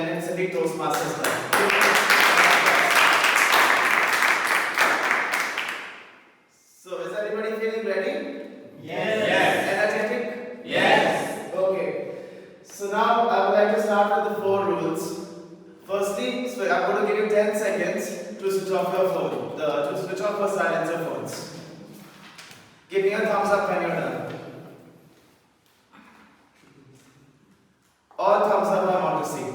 Millennium City Toastmasters Club. So, is everybody feeling ready? Yes. Yes. Energetic? Yes. Okay. So now I would like to start with the 4 rules. Firstly, so I'm going to give you 10 seconds to switch off your phone, to switch off or silence your phones. Give me a thumbs up when you're done. All thumbs up I want to see.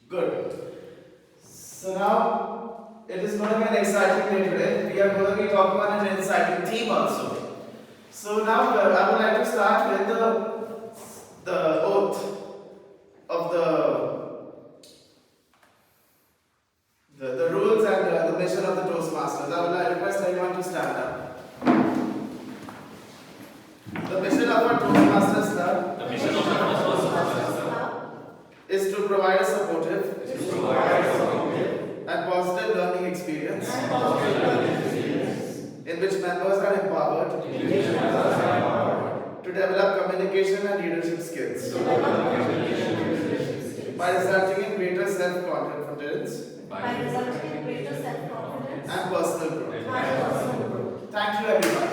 Good. So now, it is going to be an exciting day today. We are going to be talking on an exciting theme also. So now I would like to start with the oath of the rules and the mission of the Toastmasters. I would like to request everyone to stand up. The mission of our Toastmasters Club is to provide a supportive and positive learning experience in which members are empowered to develop communication and leadership skills by resulting in greater self-confidence and personal growth. Thank you, everyone.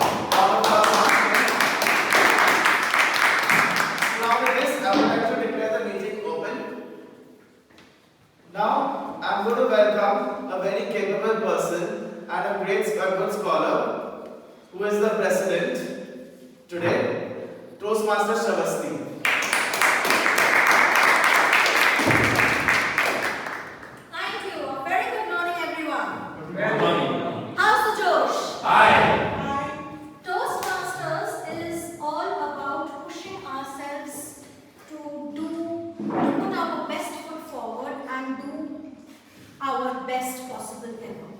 Now with this, I would like to declare the meeting open. Now, I am going to welcome a very capable person and a good scholar who is the president today, Toastmaster Shavasti. Thank you. A very good morning, everyone. Good morning. How's the Josh? Hi. Toastmasters is all about pushing ourselves to put our best foot forward and do our best possible ever.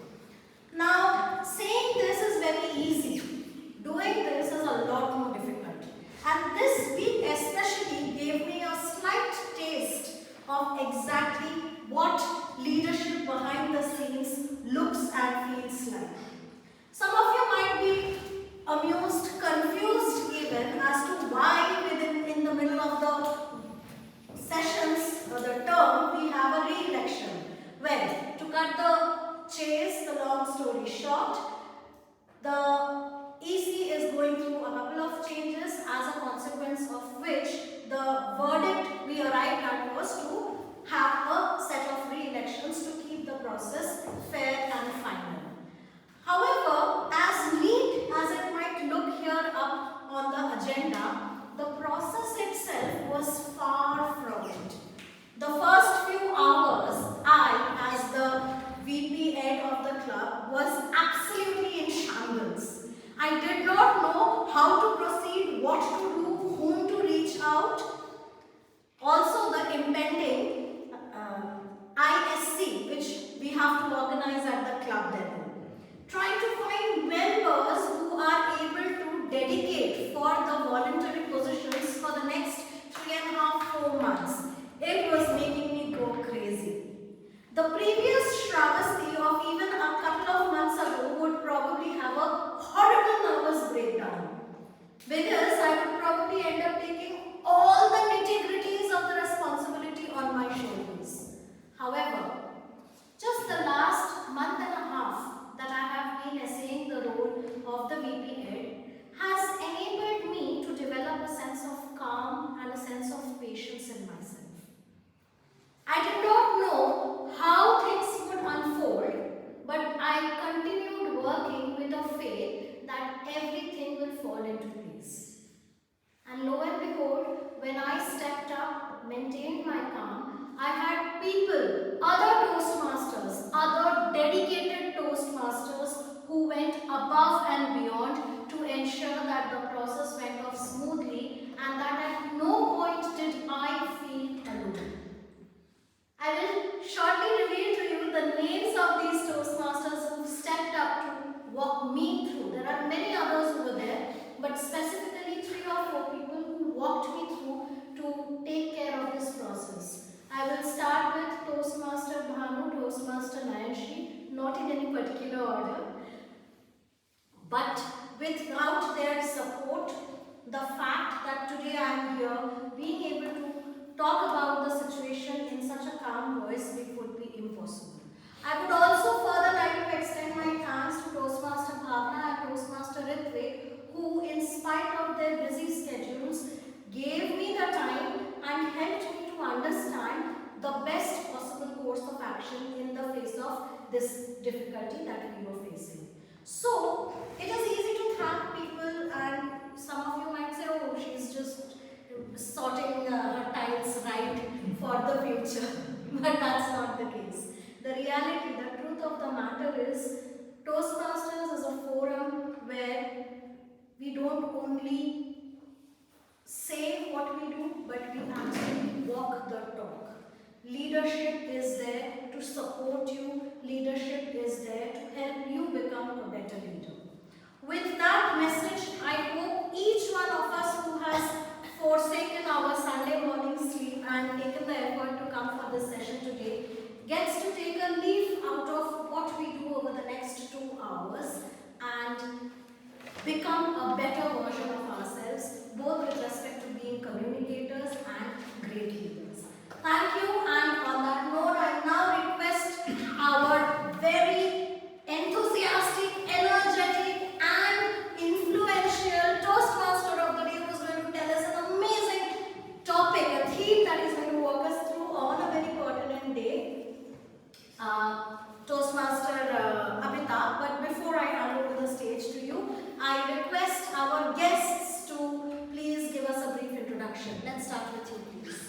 Now, saying this is very easy. Doing this is a lot more difficult. And this week especially gave me a slight taste of exactly what leadership behind the scenes looks and feels like. Some of you might be amused, confused even as to why in the middle of the sessions or the term we have a re-election. Well, to cut the chase, the long story short, the EC is going through a couple of changes as a consequence of which the verdict we arrived at was to have a set of re-elections to keep the process fair and final. However, as neat as it might look here up on the agenda, the process itself was far from it. The first few hours, I, as the VP head of the club, was absolutely in shambles. I did not know how to proceed, what to do, whom to reach out. Also, the impending ISC, which we have to organize at the club level. Trying to find members who are able to dedicate for the voluntary positions for the next 3.5–4 months. It was making me go crazy. The previous Shravasti of even a couple of months ago would probably have a horrible nervous breakdown. Because I would probably end up taking all the nitty-gritties of the responsibility on my shoulders. However, just the last month and a half that I have been essaying the role of the VP head has enabled me to develop a sense of calm and a sense of patience in myself. I did not know how things would unfold, but I continued working with a faith that everything will fall into place. And lo and behold, when I stepped up, maintained my calm, I had people, other Toastmasters, other dedicated Toastmasters who went above and beyond to ensure that the process went off smoothly and that at no point did I feel alone. I will shortly reveal to you the names of these Toastmasters who stepped up to walk me through. There are many others over there, but specifically 3 or 4 people who walked me through to take care of this process. I will start with Toastmaster Bhanu, Toastmaster Nayanshi, not in any particular order, but without their support, the fact that today I am here, being able to talk about the situation such a calm voice, it would be impossible. I would also further like to extend my thanks to Toastmaster Bhavna and Toastmaster Ritvik, who in spite of their busy schedules gave me the time and helped me to understand the best possible course of action in the face of this difficulty that we were facing. So, it is easy to thank people, and some of you might say, oh, she's just sorting her tiles right for the future. But that's not the case. The reality, the truth of the matter is, Toastmasters is a forum where we don't only say what we do, but we actually walk the talk. Leadership is there to support you. Leadership is there to help you become a better leader. With that message, I hope each one of us who has forsaken our Sunday morning sleep and taken the effort to come for this session today gets to take a leaf out of what we do over the next 2 hours and become a better version of ourselves, both with respect to being communicators and great leaders. Thank you, and on that note, I now request our very enthusiastic, energetic and influential Toastmaster of the day, who is going to tell us an amazing topic, a theme that is going to walk us through on a very pertinent day, Toastmaster Amitabh. But before I hand over the stage to you, I request our guests to please give us a brief introduction. Let's start with you, please.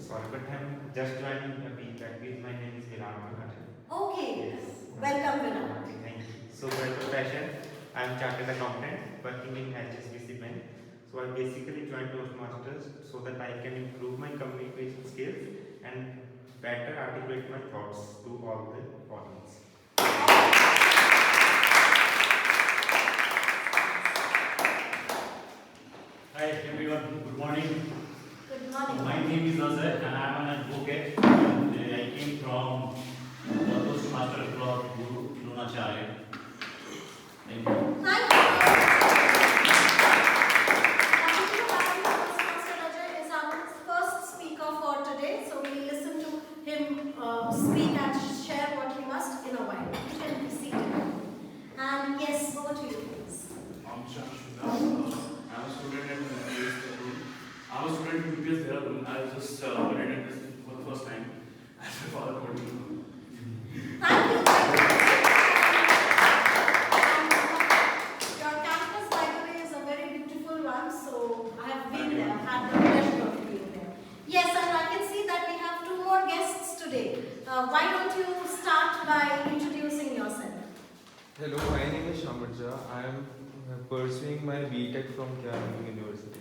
Sorry, but I'm just joining a week back. My name is Millennium. Okay. Yes. Welcome, Vinod. Thank you. So, by profession, I am chartered accountant working in HSBC Bank. So, I basically joined Toastmasters so that I can improve my communication skills and better articulate my thoughts to all the audience. Hi everyone, good morning. Good morning. My name is Azhar and I am an advocate, and I came from the Toastmaster Club Guru Lunacharya. Thank you. Thank you. Toastmaster Ajay is our first speaker for today, so we'll listen to him speak and share what he must in a while. You can be seated. And yes, over to you, please. I'm Shashida. I'm a student at UPS Dehradun. I'm a student at UPS Dehradun. I just attended this for the first time, as my father told me. Thank you. Your campus, by the way, is a very beautiful one, so I have been there, had the pleasure of being there. Yes, and I can see that we have 2 more guests today. Why don't you start by introducing yourself? Hello, my name is Shamarja. I am pursuing my BTech from Kerala University.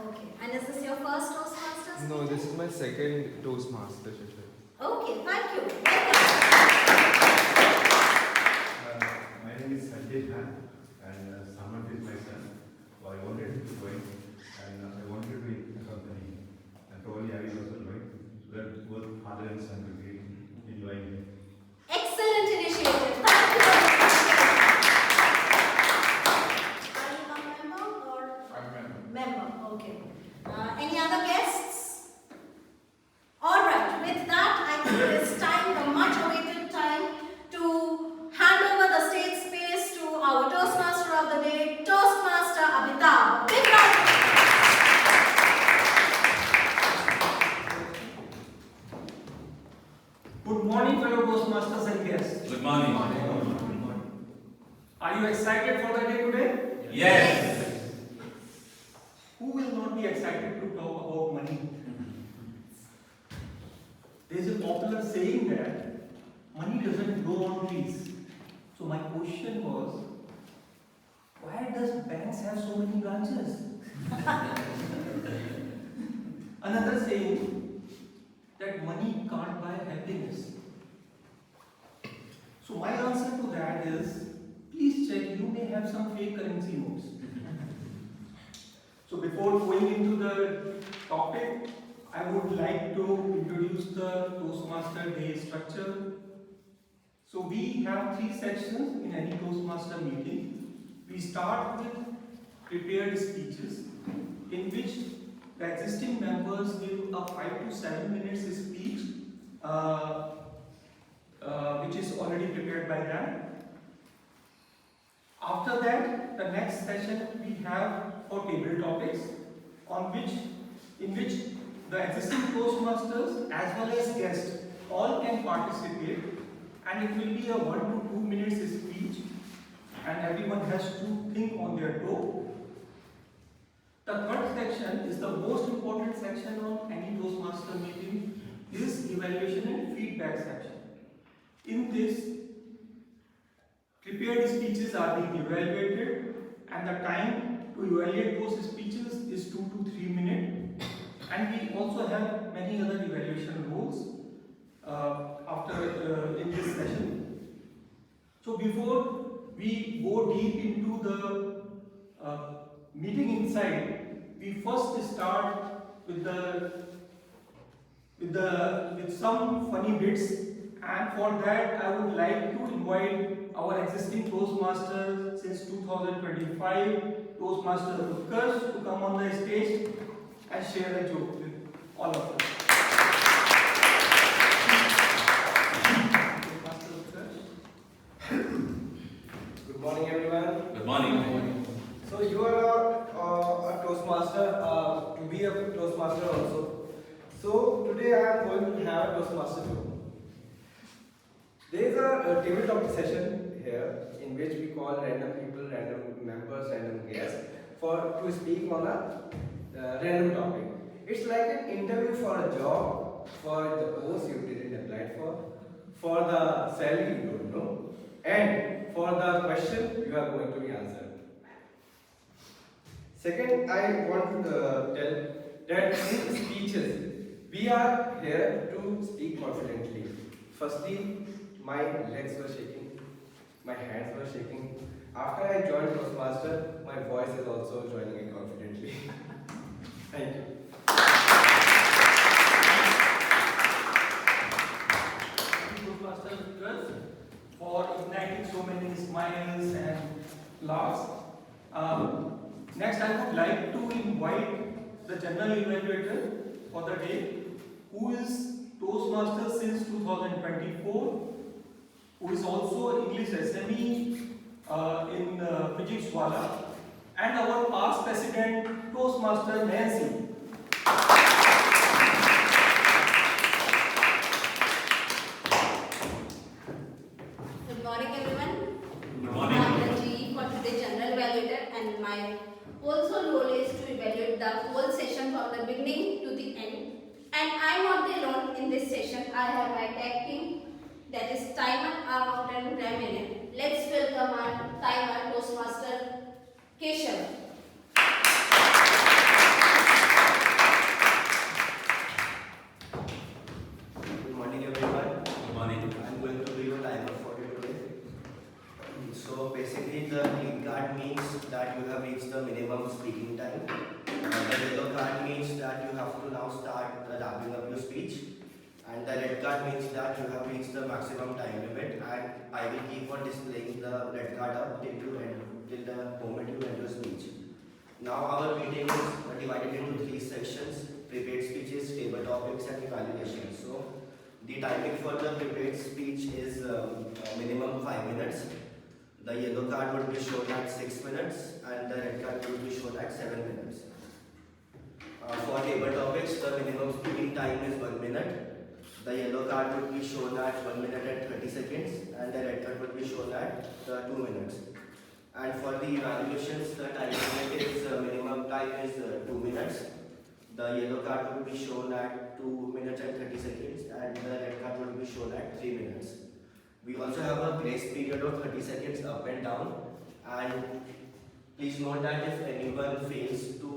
Okay, and is this your first Toastmasters? No, this is my second Toastmaster session. Okay, thank you. My name is Sanjay Khan, and Samarth is my son. So I wanted to join, and I wanted to be in the company, and probably I will also join, so that both father and son will be enjoying it. Excellent initiative. Thank you. Are you a member or? I'm a member. Member, okay. Any other guests? Alright, with that, I think it is time, the much awaited time, to hand over the stage space to our Toastmaster of the day, Toastmaster Amitabh. Big round. Good morning, fellow Toastmasters and guests. Good morning. Are you excited for the day today? Yes. Who will not be excited to talk about money? There is a popular saying that money doesn't grow on trees. So my question was, why does banks have so many branches? Another saying that money can't buy happiness. So my answer to that is, please check, you may have some fake currency notes. So before going into the topic, I would like to introduce the Toastmaster Day structure. So we have 3 sections in any Toastmaster meeting. We start with prepared speeches, in which the existing members give a 5 to 7 minutes speech which is already prepared by them. After that, the next session we have for table topics, in which the existing Toastmasters as well as guests all can participate, and it will be a 1 to 2 minutes speech, and everyone has to think on their toe. The third section is the most important section on any Toastmaster meeting, is evaluation and feedback section. In this, prepared speeches are being evaluated, and the time to evaluate those speeches is 2 to 3 minutes. And we also have many other evaluation rules in this session. So before we go deep into the meeting inside, we first start with some funny bits, and for that I would like to invite our existing Toastmaster since 2025, Toastmaster Utkarsh, to come on the stage and share a joke with all of us. Toastmaster Utkarsh. Good morning, everyone. Good morning. So you are a Toastmaster, to be a Toastmaster also. So today I am going to have a Toastmaster joke. There is a table topic session here in which we call random people, random members, random guests to speak on a random topic. It's like an interview for a job, for the post you didn't apply for the salary you don't know, and for the question you are going to be answered. Second, I want to tell that in speeches, we are here to speak confidently. Firstly, my legs were shaking, my hands were shaking. After I joined Toastmaster, my voice is also joining in confidently. Thank you. Toastmaster Utkarsh for igniting so many smiles and laughs. Next, I would like to invite the general evaluator for the day, who is Toastmaster since 2024, who is also English SME in Physics Wala, and our past president, Toastmaster Nancy. Good morning, everyone. Good morning. I am Ranji for today's general evaluator, and my also role is to evaluate the whole session from the beginning to the end. And I am not the alone in this session. I have my tag team, that is Timer, Arnold, and Millennium. Let's welcome our Timer Toastmaster Keshav. Good morning, everyone. Good morning. I'm going to be your timer for you today. So basically, the green card means that you have reached the minimum speaking time. The yellow card means that you have to now start wrapping up your speech. And the red card means that you have reached the maximum time limit, and I will keep on displaying the red card up till the moment you end your speech. Now our meeting is divided into 3 sections: prepared speeches, table topics, and evaluation. So the timing for the prepared speech is minimum 5 minutes. The yellow card would be shown at 6 minutes, and the red card would be shown at 7 minutes. For table topics, the minimum speaking time is 1 minute. The yellow card would be shown at 1 minute and 30 seconds, and the red card would be shown at 2 minutes. And for the evaluations, the time limit is minimum time is 2 minutes. The yellow card would be shown at 2 minutes and 30 seconds, and the red card would be shown at 3 minutes. We also have a grace period of 30 seconds up and down. And please note that if anyone fails to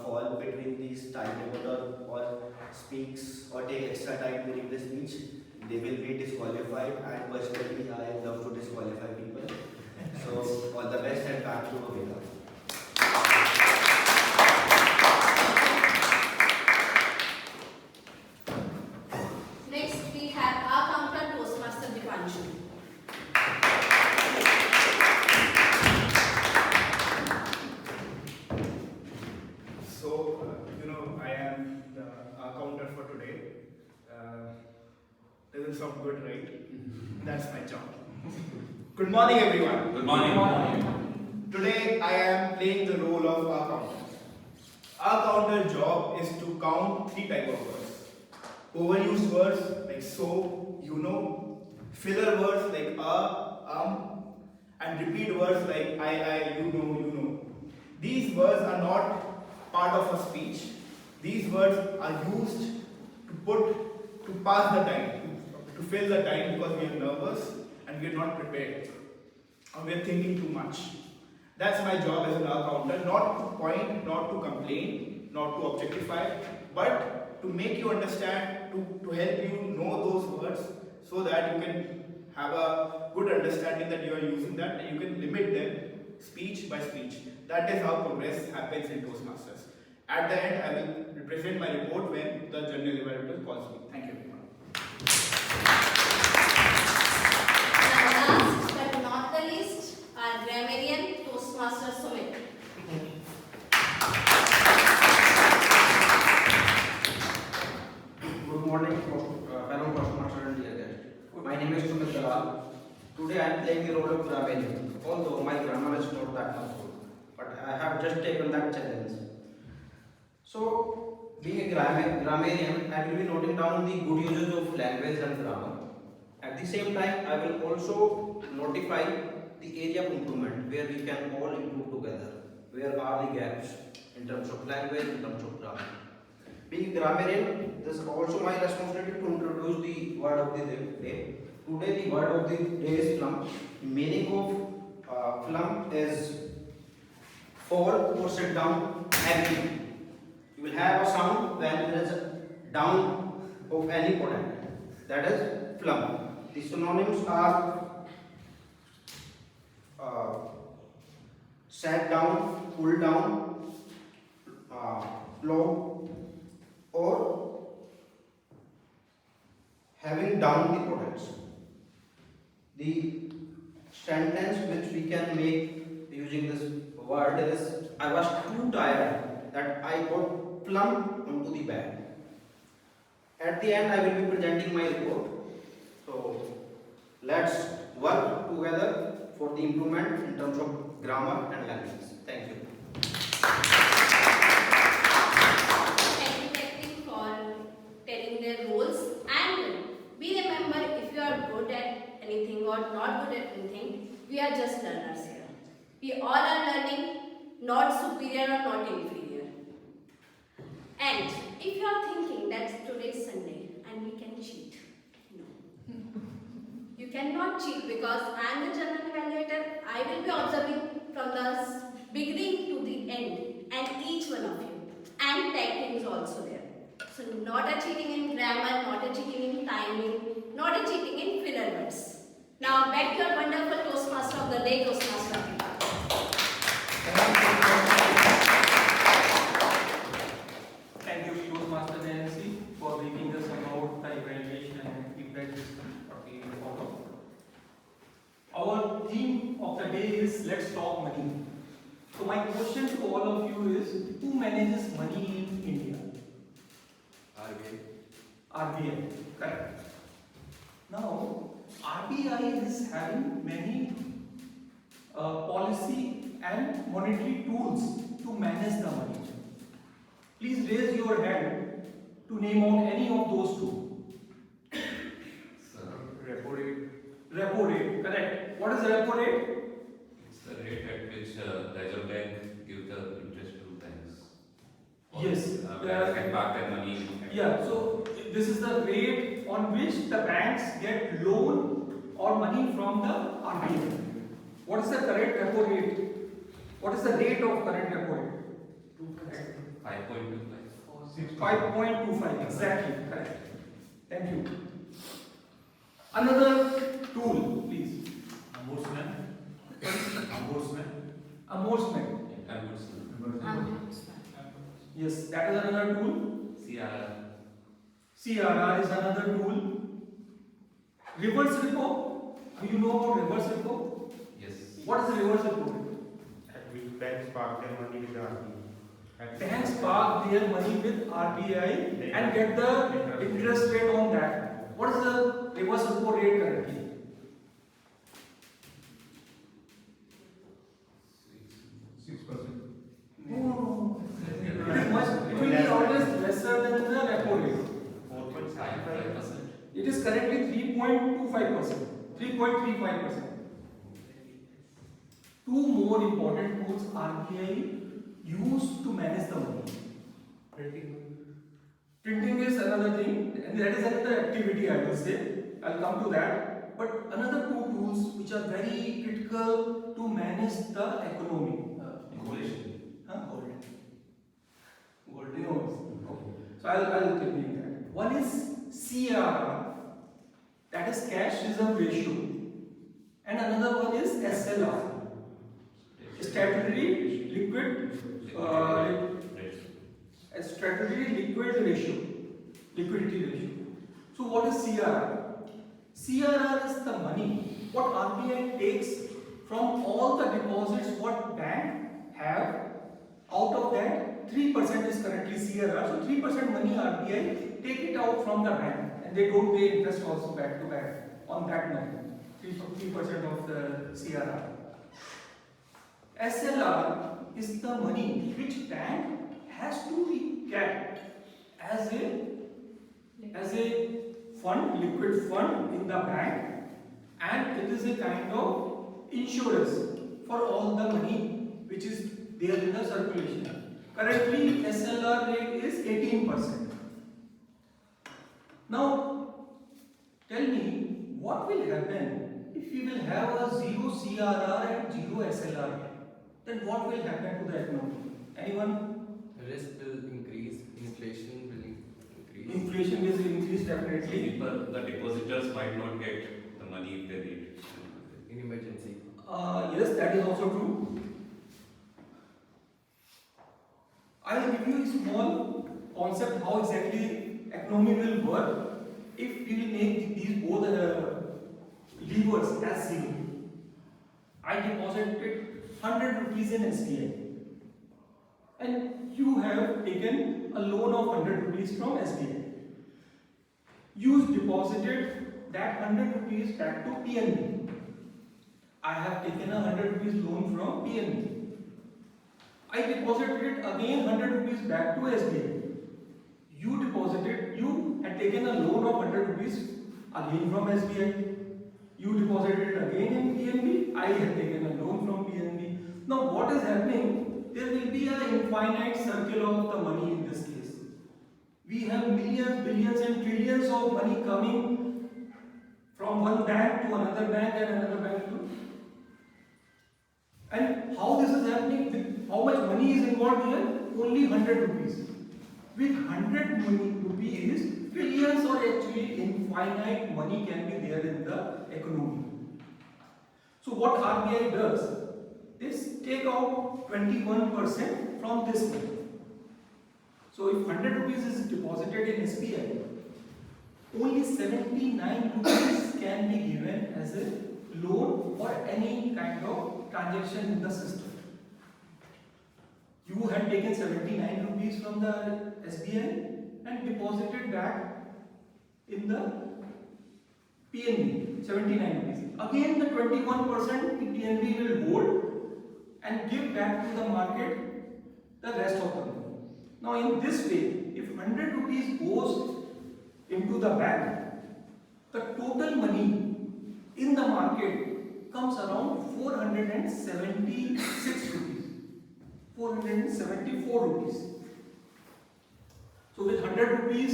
fall between these time limit or speaks or take extra time during the speech, they will be disqualified, and personally I love to disqualify people. So all the best and back to Aveda. Next, we have our counter Toastmaster Dipanshu. So, I am the accountant for today. to sound good, right? That's my job. Good morning, everyone. Good morning. Today I am playing the role of our counter. Our counter job is to count three types of words. Overused words like so, you know, filler words like and repeat words like I, you know. These words are not part of a speech. These words are used to pass the time, to fill the time because we are nervous and we are not prepared or we are thinking too much. That's my job as an counter, not to point, not to complain, not to objectify, but to make you understand, to help you know those words so that you can have a good understanding that you are using that and you can limit them speech by speech. That is how progress happens in Toastmasters. At the end, I will present my report when the general evaluator calls me. Thank you, everyone. Last but not the least, our grammarian Toastmaster Sumit. Good morning, fellow Toastmaster and dear guests. My name is Sumit Dalal. Today I am playing the role of grammarian, although my grammar is not that much good, but I have just taken that challenge. So, being a grammarian, I will be noting down the good uses of language and grammar. At the same time, I will also notify the area of improvement where we can all improve together. Where are the gaps in terms of language, in terms of grammar. Being a grammarian, this is also my responsibility to introduce the word of the day. Today the word of the day is flump. The meaning of flump is fall or sit down heavily. You will have a sound when there is a down of any product. That is flump. The synonyms are sat down, pull down, low, or having down the products. The sentence which we can make using this word is I was too tired that I got plumped onto the bed. At the end I will be presenting my report. So let's work together for the improvement in terms of grammar and language. Thank you. Thank you for telling their roles, and we remember if you are good at anything or not good at anything, we are just learners here. We all are learning, not superior or not inferior. And if you are thinking that today is Sunday and we can cheat, no. You cannot cheat because I am the general evaluator. I will be observing from the beginning to the end and each one of you. And tagging is also there. So not a cheating in grammar, not a cheating in timing, not a cheating in filler words. Now back to your wonderful Toastmaster of the day, Toastmaster. Thank you, Toastmaster Nancy, for briefing us about the evaluation and feedback system that we follow. Our theme of the day is Let's Talk Money. So my question to all of you is, who manages money in India? RBI, correct. Now, RBI is having many policy and monetary tools to manage the money. Please raise your hand to name out any of those two. Repo rate. Repo rate, correct. What is repo rate? It's the rate at which the Reserve Bank gives the interest to banks. Yes. Banks can park their money. Yeah, so this is the rate on which the banks get loan or money from the RBI. What is the current repo rate? What is the rate of current repo rate? 5.25. 5.25, exactly, correct. Thank you. Another tool, please. Amortization. Yes, that is another tool. CRR is another tool. Reverse repo. Do you know about reverse repo? Yes. What is reverse repo? At which banks park their money with the RBI. Banks park their money with RBI and get the interest rate on that. What is the reverse It is currently 3.25%, 3.35%. Two more important tools RBI use to manage the money. Printing is another thing, and that is another activity I will say. I'll come to that. But another two tools which are very critical to manage the economy. Inflation. Gold. No. Okay. So I'll tell you that. One is CRR, that is cash reserve ratio, and another one is SLR, statutory liquid statutory liquid ratio, liquidity ratio. So what is CRR? CRR is the money what RBI takes from all the deposits what bank have. Out of that, 3% is currently CRR. So 3% money RBI take it out from the bank, and they don't pay interest also back to back on that money. 3% of the CRR. SLR is the money which bank has to be kept as a fund, liquid fund in the bank, and it is a kind of insurance for all the money which is there in the circulation. Currently, SLR rate is 18%. Now, tell me what will happen if we will have a zero CRR and zero SLR? Then what will happen to the economy? Anyone? Risk will increase, inflation will increase. Inflation will increase definitely. People, the depositors might not get the money if they need. In emergency. Yes, that is also true. I will give you a small concept how exactly economy will work if we will make these both levers as zero. I deposited 100 rupees in SBI, and you have taken a loan of 100 rupees from SBI. You deposited that 100 rupees back to PNB. I have taken a 100 rupees loan from PNB. I deposited it again 100 rupees back to SBI. You had taken a loan of 100 rupees again from SBI. You deposited it again in PNB. I had taken a loan from PNB. Now what is happening? There will be an infinite circle of the money in this case. We have millions, billions and trillions of money coming from one bank to another bank and another bank to. And how this is happening? How much money is involved here? Only 100 rupees. With 100 rupees, trillions or actually infinite money can be there in the economy. So what RBI does is take out 21% from this money. So if 100 rupees is deposited in SBI, only 79 rupees can be given as a loan for any kind of transaction in the system. You had taken 79 rupees from the SBI and deposited back in the PNB, 79 rupees. Again the 21% PNB will hold and give back to the market the rest of the money. Now in this way, if 100 rupees goes into the bank, the total money in the market comes around 476 rupees, 474 rupees. So with 100 rupees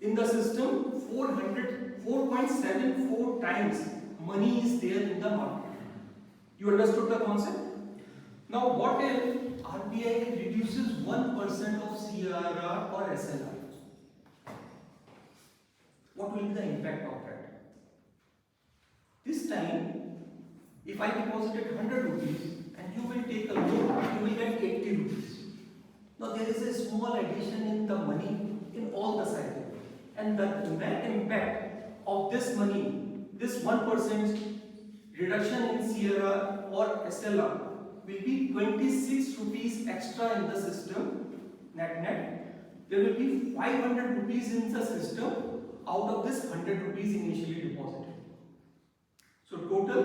in the system, 4.74 times money is there in the market. You understood the concept? Now what if RBI reduces 1% of CRR or SLR? What will be the impact of that? This time, if I deposited 100 rupees and you will take a loan, you will get 80 rupees. Now there is a small addition in the money in all the cycle, and the net impact of this money, this 1% reduction in CRR or SLR will be 26 rupees extra in the system, net. There will be 500 rupees in the system out of this 100 rupees initially deposited. So total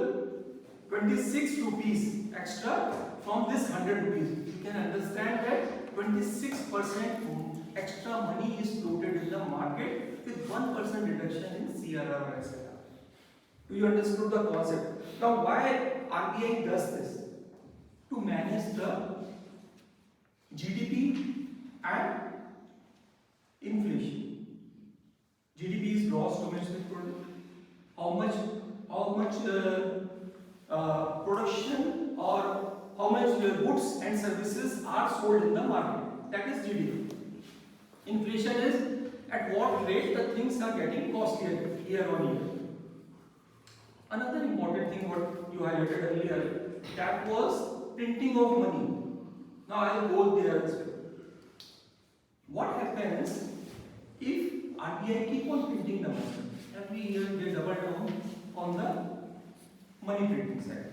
26 rupees extra from this 100 rupees. You can understand that 26% extra money is floated in the market with 1% reduction in CRR and SLR. Do you understood the concept? Now, why RBI does this? To manage the GDP and inflation. GDP is gross domestic product. How much production or how much goods and services are sold in the market. That is GDP. Inflation is at what rate the things are getting costlier year on year. Another important thing what you highlighted earlier, that was printing of money. Now I will go there as well. What happens if RBI keep on printing the money? Every year they double down on the money printing side.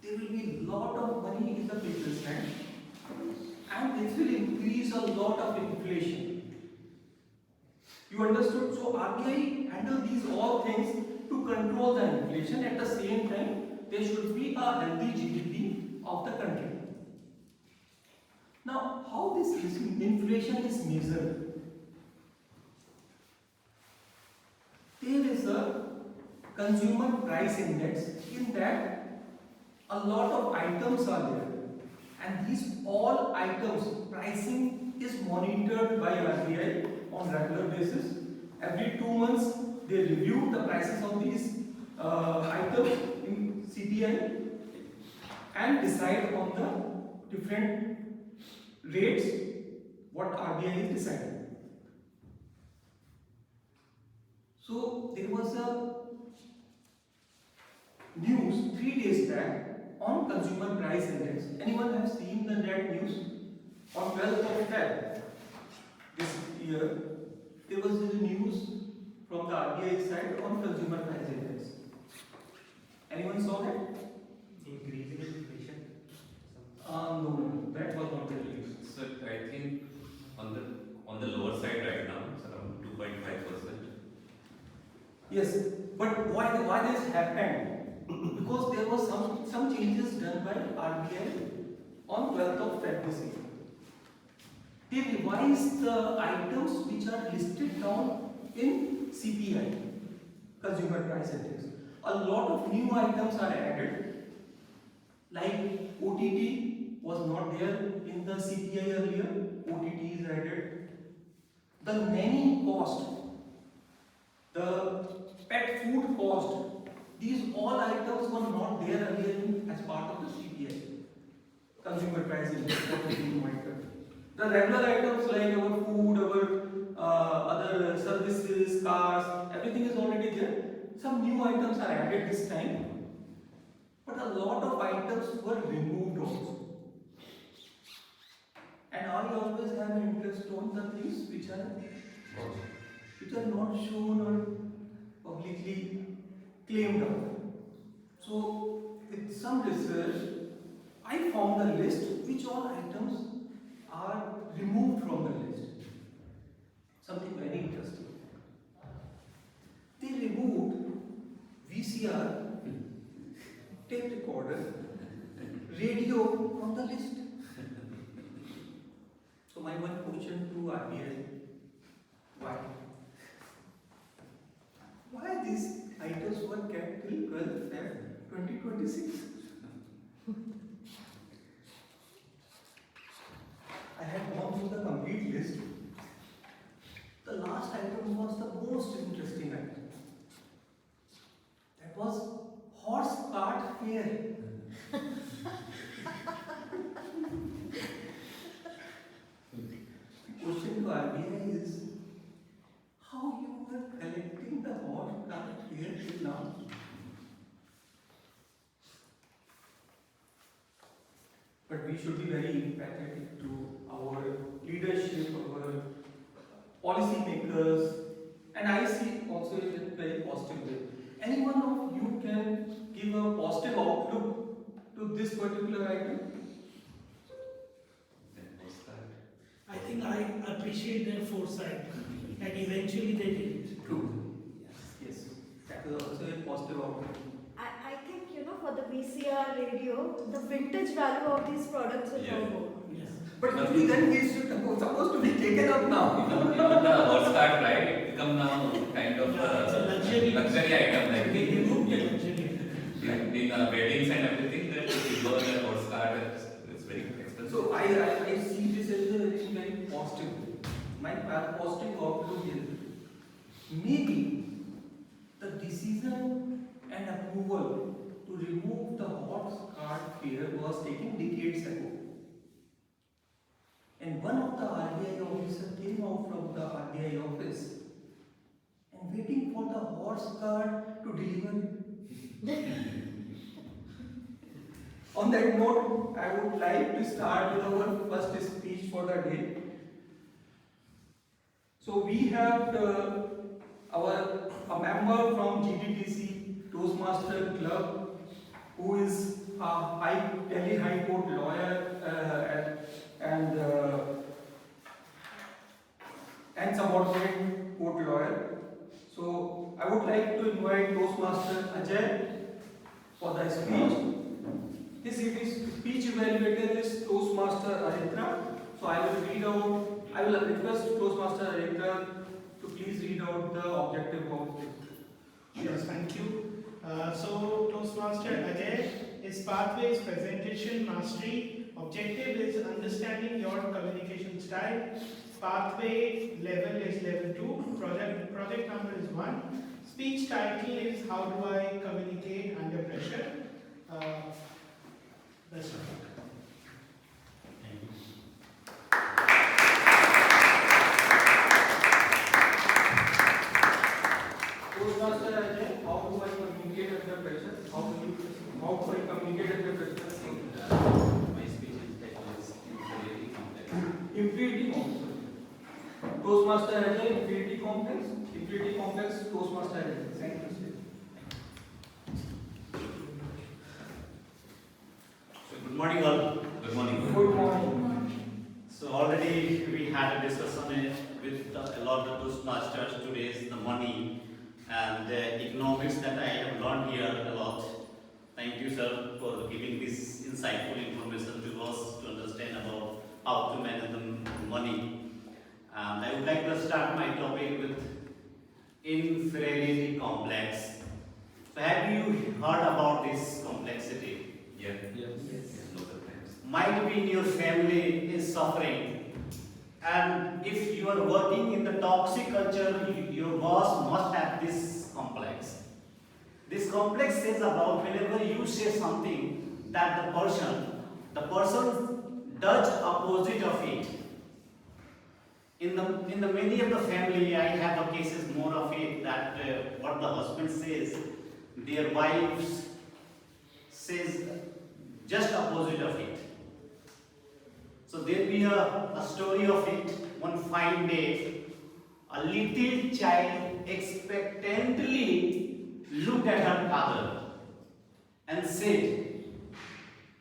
There will be a lot of money in the people's hand, and this will increase a lot of inflation. You understood? So RBI handle these all things to control the inflation. At the same time, there should be a healthy GDP of the country. Now, how this inflation is measured? There is a consumer price index. In that, a lot of items are there, and these all items pricing is monitored by RBI on regular basis. Every 2 months they review the prices of these items in CPI and decide on the different rates what RBI is deciding. So there was a news 3 days back on consumer price index. Anyone have seen the net news? On 12th of Feb this year, there was a news from the RBI side on consumer price index. Anyone saw that? Increasing inflation. No, that was not the news. So I think on the lower side right now, it's around 2.5%. Yes, but why this happened? Because there was some changes done by RBI on 12th of Feb this year. They revised the items which are listed down in CPI, Consumer Price Index. A lot of new items are added, like OTT was not there in the CPI earlier. OTT is added. The nanny cost, the pet food cost, these all items were not there earlier as part of the CPI, Consumer Price Index. The regular items like our food, our other services, cars, everything is already there. Some new items are added this time, but a lot of items were removed also. And I always have an interest on the things which are not shown or publicly claimed out. So, with some research, I found a list which all items are removed from the list. Something very interesting. They removed VCR, tape recorder, radio from the list. So my one question to RBI, why? Why these items were kept till 12th Feb 2026? I had gone through the complete list. The last item was the most interesting item. That was horse cart fair. Question to RBI is, how you were collecting the horse cart fair till now? But we should be very empathetic to our leadership, our policy makers, and I see also in a very positive way. Any one of you can give a positive outlook to this particular item? I think I appreciate their foresight that eventually they did it. True. Yes. That is also a positive outlook. I think, for the VCR radio, the vintage value of these products will come more. Yes. But only then we should supposed to be taken up now. Even the horse cart ride, it become now kind posting of together. Maybe the decision and approval to remove the hot card fear was taken decades ago. And one of the RBI officers came out from the RBI office and waiting for the horse card to deliver. On that note, I would like to start with our first speech for the day. So we have a member from GDTC Toastmaster Club who is a Delhi High Court lawyer and subordinate court lawyer. So I would like to invite Toastmaster Ajay for the speech. His speech evaluator is Toastmaster Aritra. So I will request Toastmaster Aritra to please read out the objective of this. Yes, thank you. So Toastmaster Ajay is pathways, presentation, mastery. Objective is understanding your communication style. Pathway level is level 2. Project number is 1. Speech title is how do I communicate under pressure. Best of luck. Thank you. Toastmaster Ajay, how do I communicate under pressure? How do I communicate under pressure? My speech is inferiority complex. Inferiority complex. Toastmaster Ajay, inferiority complex. Inferiority complex, Toastmaster Ajay. Thank you. Good morning all. Good morning. Good morning. So already we had a discussion with a lot of Toastmasters today, the money and the economics that I have learned here a lot. Thank you, sir, for giving this insightful information to us to understand about how to manage the money. And I would like to start my topic with inferiority complex. So have you heard about this complexity? Yeah. Yes. Local times. Might be in your family is suffering, and if you are working in the toxic culture, your boss must have this complex. This complex says about whenever you say something that the person does opposite of it. In the many of the family, I have a cases more of it that what the husband says, their wives says just opposite of it. So there be a story of it. One fine day, a little child expectantly looked at her father and said,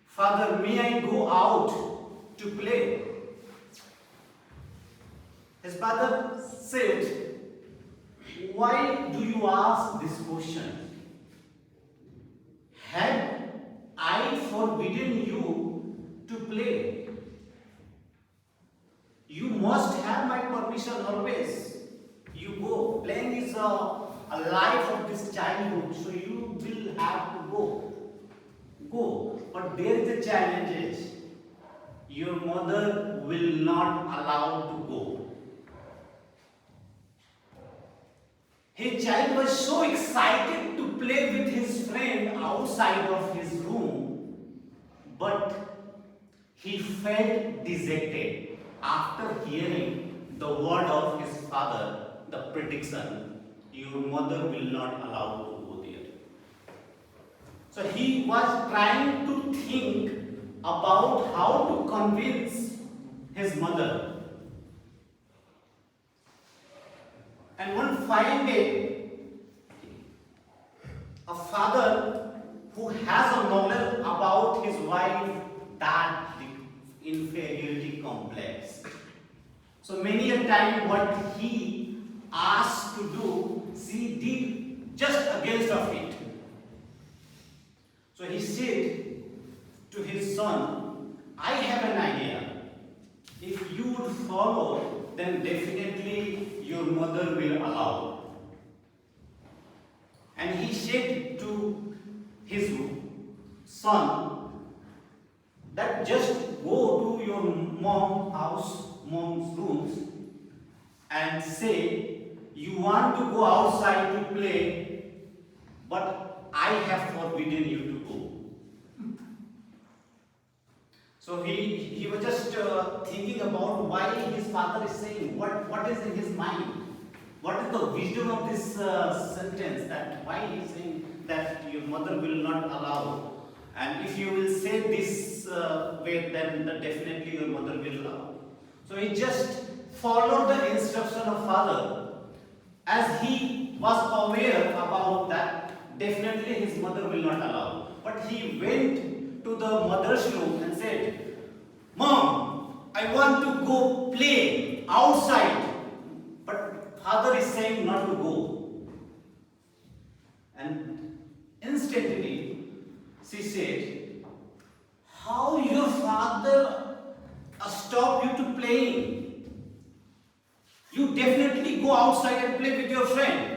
"Father, may I go out to play?" His father said, "Why do you ask this question? Had I forbidden you to play? You must have my permission always. You go. Playing is a life of this childhood, so you will have to go. Go. But there is a challenge. Your mother will not allow to go." His child was so excited to play with his friend outside of his room, but he felt dejected after hearing the word of his father, the prediction, "Your mother will not allow to go there." So he was trying to think about how to convince his mother. And one fine day, a father who has a knowledge about his wife that the inferiority complex. So many a time what he asked to do, she did just against of it. So he said to his son, "I have an idea. If you would follow, then definitely your mother will allow." And he said to his son that, "Just go to your mom's rooms and say you want to go outside to play, but I have forbidden you to go. So he was just thinking about why his father is saying, what is in his mind. What is the wisdom of this sentence, that why he is saying that your mother will not allow, and if you will say this way, then definitely your mother will allow. So he just followed the instruction of father, as he was aware about that definitely his mother will not allow. But he went to the mother's room and said, "Mom, I want to go play outside, but father is saying not to go." And instantly she said, "How your father stop you to playing? You definitely go outside and play with your friend."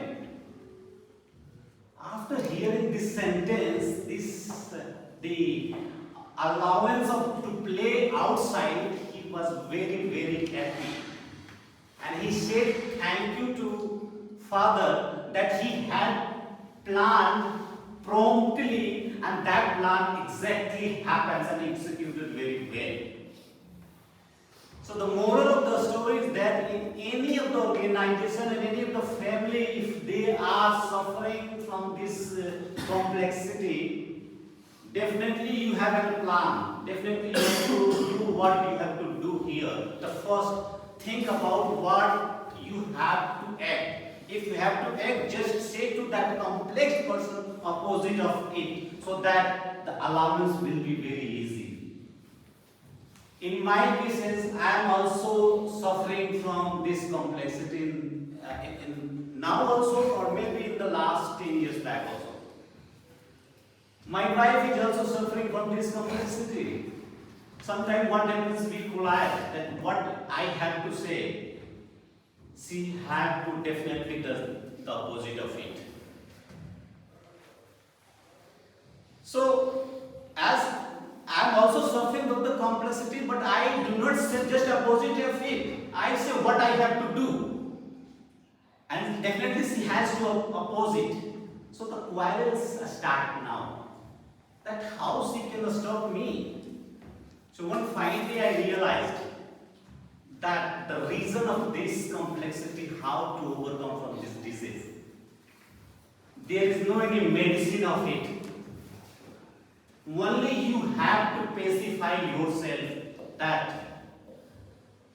After hearing this sentence, the allowance of to play outside, he was very, very happy. And he said thank you to father that he had planned promptly, and that plan exactly happens and executed very well. So the moral of the story is that in any of the organization and any of the family, if they are suffering from this complexity, definitely you have a plan. Definitely you have to do what you have to do here. The first, think about what you have to act. If you have to act, just say to that complex person opposite of it, so that the allowance will be very easy. In my cases, I am also suffering from this complexity in now also, or maybe in the last 10 years back also. My wife is also suffering from this complexity. Sometimes what happens, we collide, that what I have to say, she had to definitely do the opposite of it. So, as I am also suffering from the complexity, but I do not say just opposite of it. I say what I have to do. And definitely she has to oppose it. So the quarrels start now. That how she can stop me? So when finally I realized that the reason of this complexity, how to overcome from this disease, there is no any medicine of it. Only you have to pacify yourself, that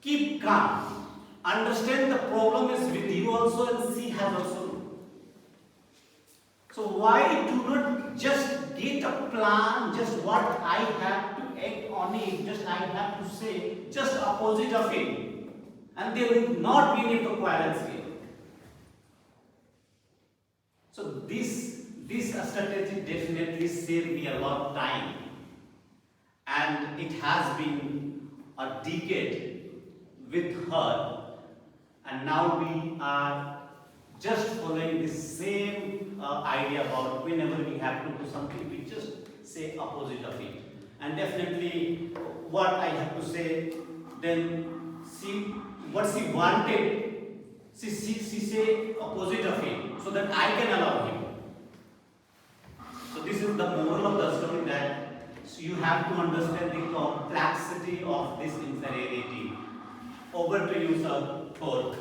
keep calm. Understand the problem is with you also and she has also. So why do not just get a plan, just what I have to act on it, just I have to say, just opposite of it. And there will not be any quarrels here. So this strategy definitely saved me a lot of time, and it has been a decade with her, and now we are just following the same idea about whenever we have to do something, we just say opposite of it. And definitely what I have to say, then what she wanted, she say opposite of it, so that I can allow him. So this is the moral of the story, that you have to understand the complexity of this inferiority. Over to you, sir. Fourth.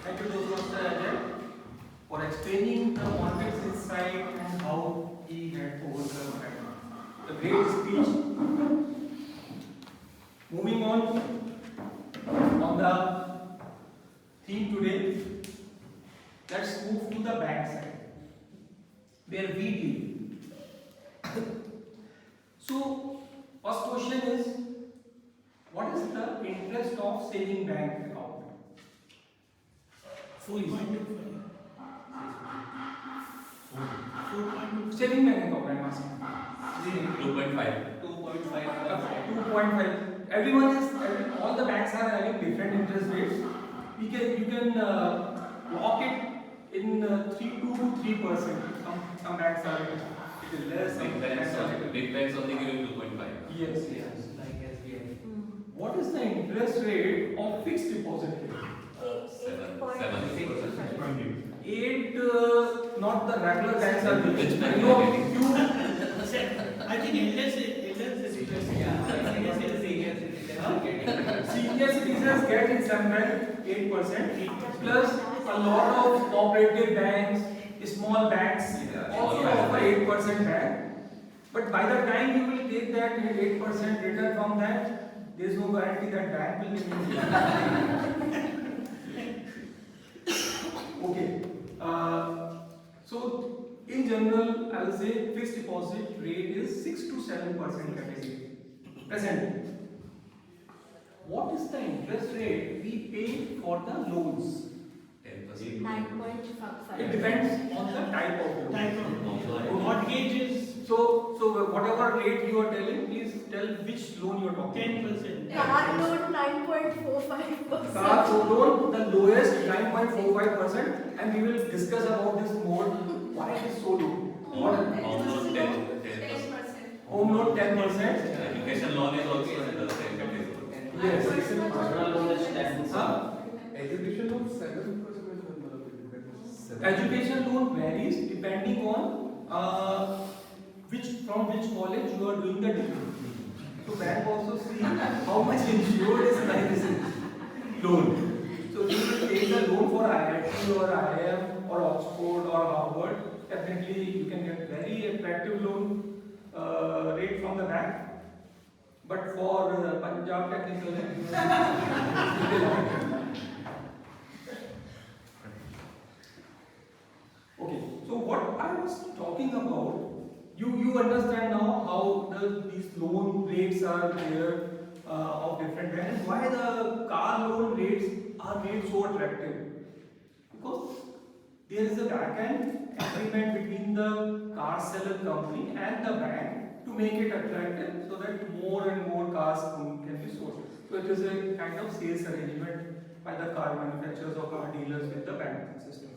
Thank you, Toastmaster Ajay, for explaining the context inside and how he had overcome it. A great speech. Moving on the theme today, let's move to the back side, where we deal. So, first question is, what is the interest of saving bank account? Saving bank account, I'm asking. 2.5. 2.5. All the banks are having different interest rates. You can lock it in 3 to 3%. Some banks are little less. Big banks only giving 2.5. Yes. what is the interest rate of fixed deposit rate? 8, not the regular banks are giving. I think LS is Senior citizens get in some bank 8%, plus a lot of cooperative banks, small banks also offer 8% back. But by the time you will take that 8% return from that, there is no guarantee that bank will remain. Okay. So in general, I will say fixed deposit rate is 6 to 7% category. Present. What is the interest rate we pay for the loans? 10%. 9.55. It depends on the type of loan. type of mortgages. So whatever rate you are telling, please tell which loan you are talking. 10%. Car loan 9.45%. Car loan, the lowest 9.45%, and we will discuss about this more. Why it is so low? What? Home loan 10%. Home loan 10%. Education loan is also in the same category. Yes. Personal loan is 10%. Education loan 7%. Education loan varies depending on from which college you are doing the degree. So bank also see how much insured is by this loan. So if you will take the loan for IIT or IIM or Oxford or Harvard, definitely you can get very attractive loan rate from the bank. But for Punjab Technical Okay, so what I was talking about, you understand now how these loan rates are there of different banks, and why the car loan rates are made so attractive. Because there is a back-end agreement between the car seller company and the bank to make it attractive so that more and more cars can be sold. So it is a kind of sales arrangement by the car manufacturers or car dealers with the banking system.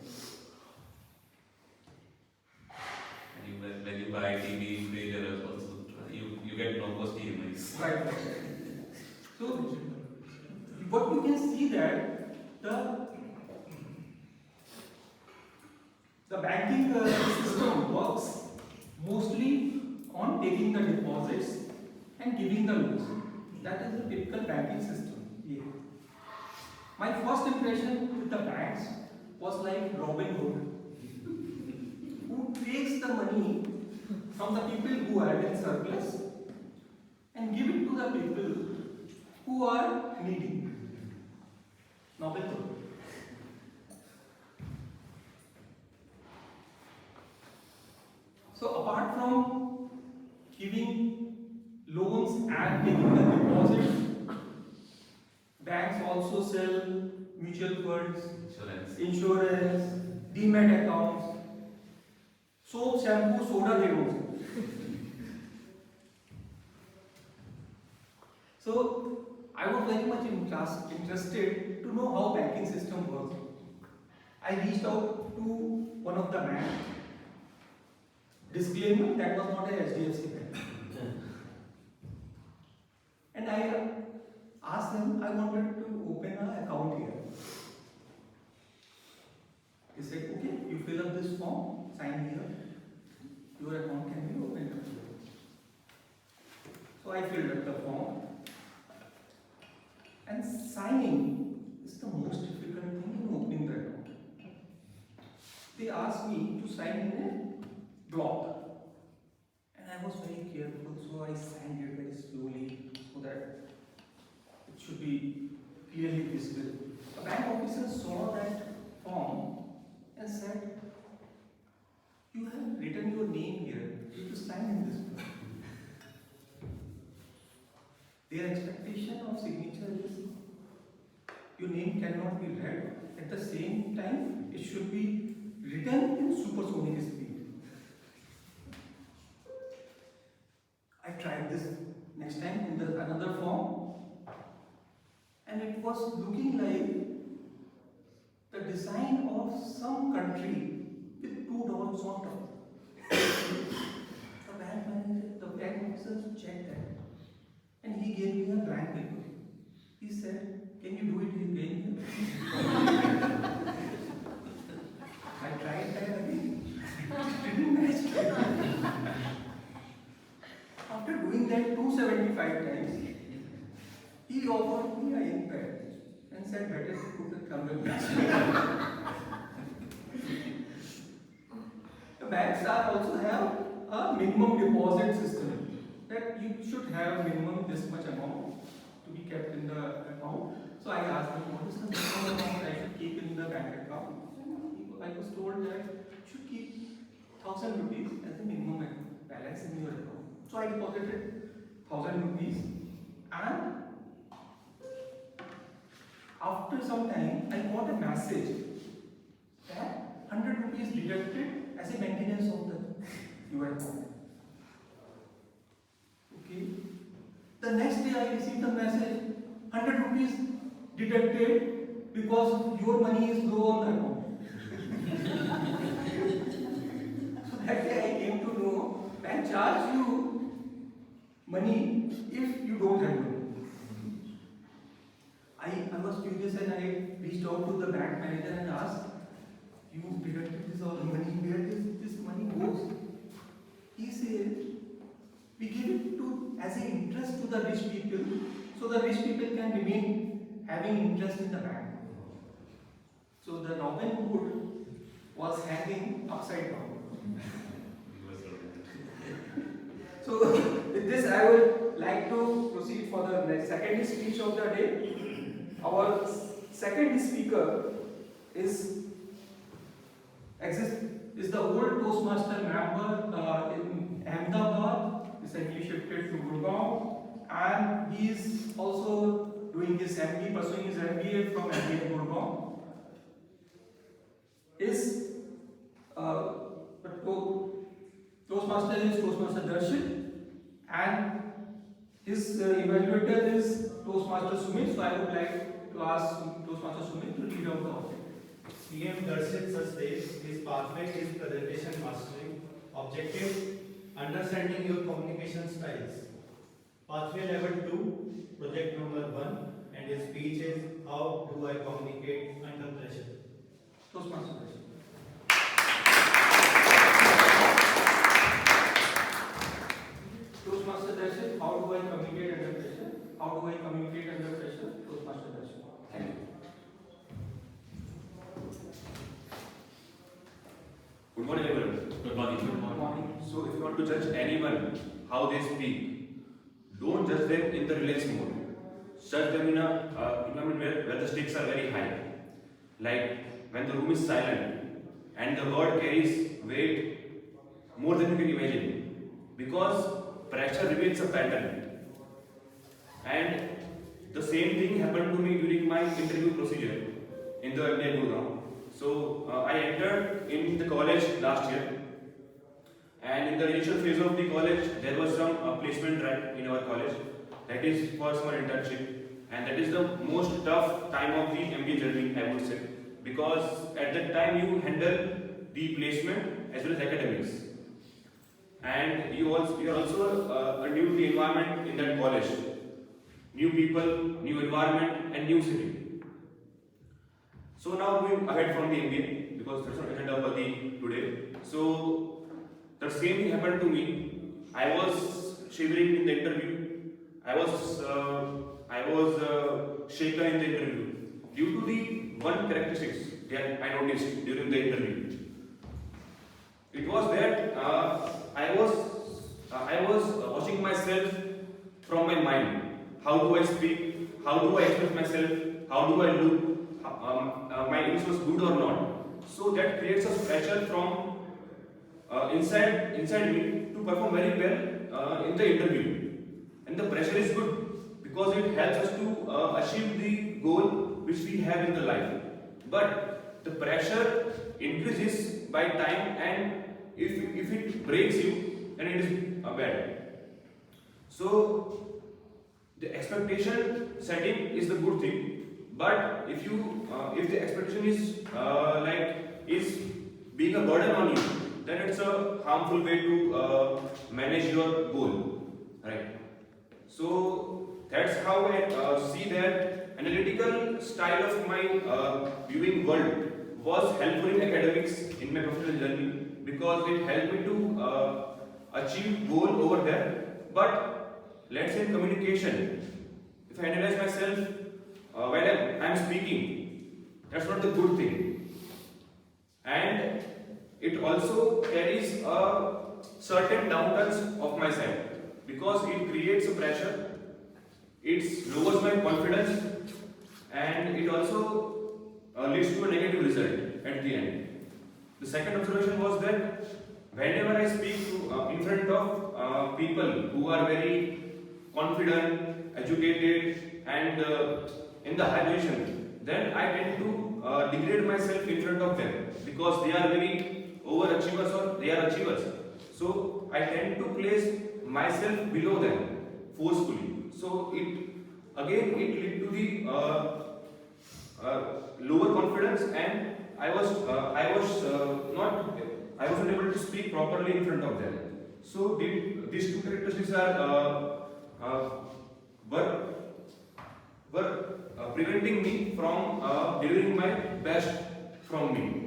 When you buy TV, fridge, also you get no cost EMIs. Right. So what you can see that the banking system works mostly on taking the deposits and giving the loans. That is the typical banking system. Yeah. My first impression with the banks was like Robin Hood, who takes the money from the people who are in surplus and give it to the people who are needy. Robin Hood. So apart from giving loans and taking the deposits, banks also sell mutual funds, insurance, demat accounts, soap, shampoo, soda they don't. So I was very much interested to know how banking system works. I reached out to one of the banks. Disclaimer, that was not a HDFC bank. And I asked them, I wanted to open an account here. He said, okay, you fill up this form, sign here, your account can be opened up. So I filled up the form. And signing is the most difficult thing in opening the account. They asked me to sign in a block. And I was very careful, so I signed it very slowly so that it should be clearly visible. A bank officer saw that form and said, you have written your name here, you have to sign in this book. Their expectation of signature is your name cannot be read. At the same time, it should be written in supersonic speed. I tried this next time in another form, and it was looking like the design of some country with 2 dots on top. The bank officer checked that, and he gave me a blank paper. said, can you do it again? I tried that again. It didn't match. After doing that 275 times, he offered me an iPad and said, better put the thumb in. The banks are also have a minimum deposit system that you should have minimum this much amount to be kept in the account. So I asked him, what is the minimum amount I should keep in the bank account? And I was told that you should keep 1,000 rupees as a minimum balance in your account. So I deposited 1,000 rupees, and after some time I got a message that 100 rupees deducted as a maintenance of your account. Okay. The next day I received a message, 100 rupees deducted because your money is low on the account. So that day I came to know bank charge you money if you don't have money. I was curious and I reached out to the bank manager and asked, you deducted this all money, where this money goes? He said, we give it to as an interest to the rich people, so the rich people can remain having interest in the bank. So the Robin Hood was hanging upside down. So with this I would like to proceed for the second speech of the day. Our second speaker is the old Toastmaster member in Ahmedabad, recently shifted to Gurgaon, and he is also doing his MBA, pursuing his MBA from MBA Gurgaon. His Toastmaster is Toastmaster Darshan, and his evaluator is Toastmaster Sumit. So I would like to ask Toastmaster Sumit to read out the object. CM Darshan says his pathway is presentation mastery. Objective: understanding your communication styles. Pathway level 2, project number 1, and his speech is how do I communicate under pressure. Toastmaster Darshan. Toastmaster Darshan, how do I communicate under pressure? How do I communicate under pressure? Toastmaster Darshan. Thank you. Good morning, everyone. Good morning. Good morning. So, if you want to judge anyone how they speak, don't judge them in the relaxed mode. Judge them in a environment where the stakes are very high. Like when the room is silent and the word carries weight more than you can imagine. Because pressure reveals a pattern. And the same thing happened to me during my interview procedure in the MBA Gurgaon. So I entered in the college last year, and in the initial phase of the college there was some placement drive in our college, that is for summer internship, and that is the most tough time of the MBA journey, I would say, because at that time you handle the placement as well as academics, and you are also new to the environment in that college, new people, new environment and new city. So now moving ahead from the MBA, because that's not agenda for the today. So the same thing happened to me. I was shivering in the interview. I was shaken in the interview due to the one characteristics that I noticed during the interview. It was that I was watching myself from my mind. How do I speak? How do I express myself? How do I look? My English was good or not. So that creates a pressure from inside me to perform very well in the interview. And the pressure is good because it helps us to achieve the goal which we have in the life. But the pressure increases by time, and if it breaks you, then it is bad. So the expectation setting is the good thing. But if the expectation is being a burden on you, then it's a harmful way to manage your goal, right? So that's how I see that analytical style of my viewing world was helpful in academics in my professional journey because it helped me to achieve goal over there. But let's say in communication, if I analyze myself while I'm speaking, that's not the good thing. And it also carries a certain downturns of my side because it creates a pressure, it lowers my confidence, and it also leads to a negative result at the end. The second observation was that whenever I speak to, in front of people who are very confident, educated, and in the high position, then I tend to degrade myself in front of them because they are very overachievers or they are achievers. So I tend to place myself below them forcefully. So it lead to the lower confidence, and I wasn't able to speak properly in front of them. So these two characteristics were preventing me from delivering my best from me.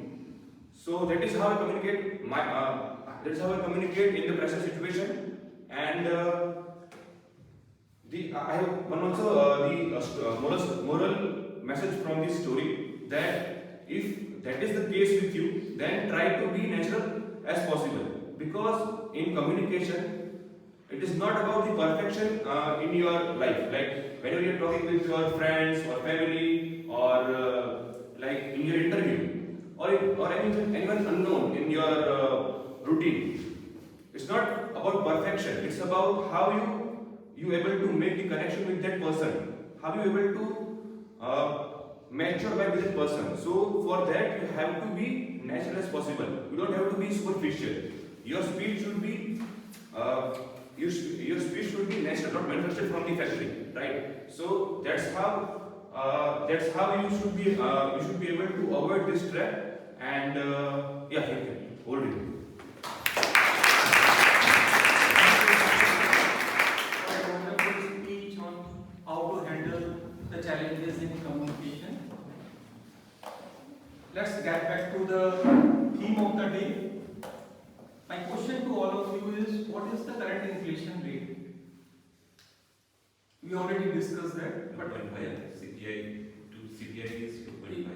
So that is how I communicate in the pressure situation. And I have one also the moral message from this story, that if that is the case with you, then try to be natural as possible, because in communication it is not about the perfection in your life. Like whenever you are talking with your friends or family, or like in your interview, or anyone unknown in your routine, it's not about perfection. It's about how you able to make the connection with that person, how you able to match your vibe with that person. So for that you have to be natural as possible. You don't have to be superficial. Your speech should be your speech should be natural, not manifested from the factory, right? So that's how you should be able to avoid this trap. And yeah, thank you. Over to you. How to handle the challenges in communication. Let's get back to the theme of the day. My question to all of you is, what is the current inflation rate? We already discussed that, but CPI is 2.5.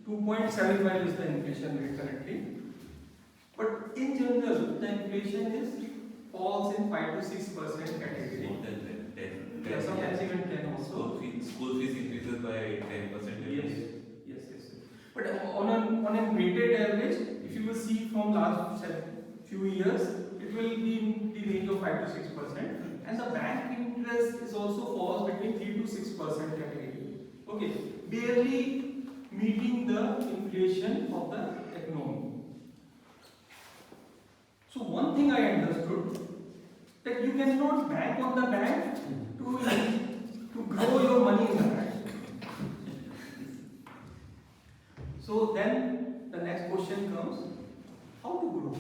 2.75 is the inflation rate currently. But in general, the inflation falls in 5 to 6% category. More than 10. Yeah, sometimes even 10 also. School fees increases by 10%. Yes. But on a weighted average, if you will see from last few years, it will be in the range of 5 to 6%. And the bank interest is also falls between 3 to 6% category. Okay, barely meeting the inflation of the economy. So one thing I understood, that you cannot bank on the bank to grow your money in the bank. So then the next question comes, how to grow?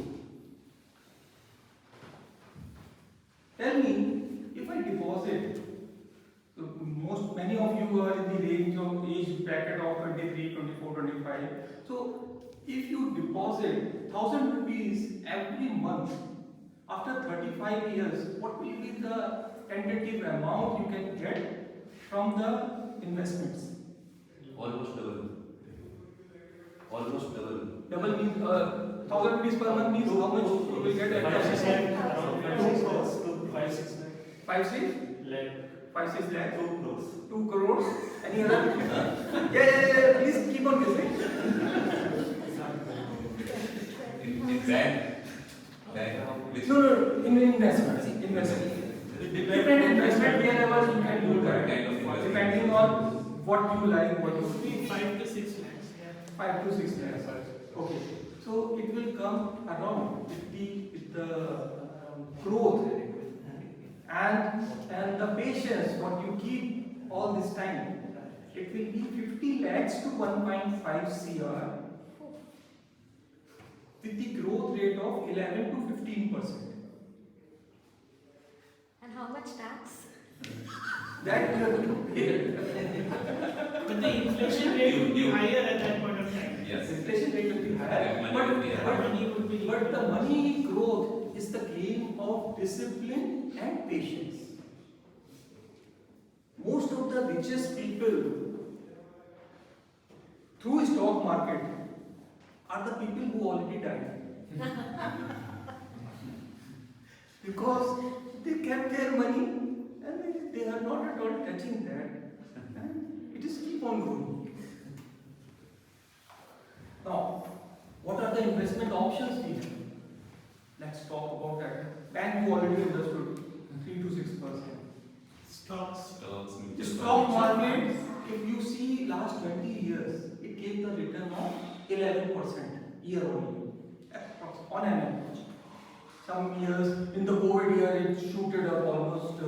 Tell me, if I deposit, so many of you are in the range of age bracket of 23, 24, 25. So if you deposit 1,000 rupees every month, after 35 years, what will be the tentative amount you can get from the investments? Almost double. Double means 1,000 rupees per month means how much you will get at 2 crores to 5, 6 lakhs. 5, 6? 5, 6 lakhs? 2 crores. 2 crores? Any other? Yeah, please keep on guessing. In bank. No, in investments. Different investment wherever you can do that. Depending on what you like, what you 5 to 6 lakhs. 5 to 6 lakhs. Okay. So it will come around with the growth and the patience what you keep all this time. It will be 50 lakhs to 1.5 crore with the growth rate of 11 to 15%. And how much tax? that you have to pay. But the inflation rate would be higher at that point of time. Yes. Inflation rate will be higher, but the money growth is the game of discipline and patience. Most of the richest people through stock market are the people who already died. Because they kept their money and they are not at all touching that. And it is keep on growing. Now, what are the investment options we have? Let's talk about that. Bank you already understood 3 to 6%. Stocks. Stocks. Stock market, if you see last 20 years, it gave the return of 11% year on year, on an average. Some years, in the COVID year, it shooted up almost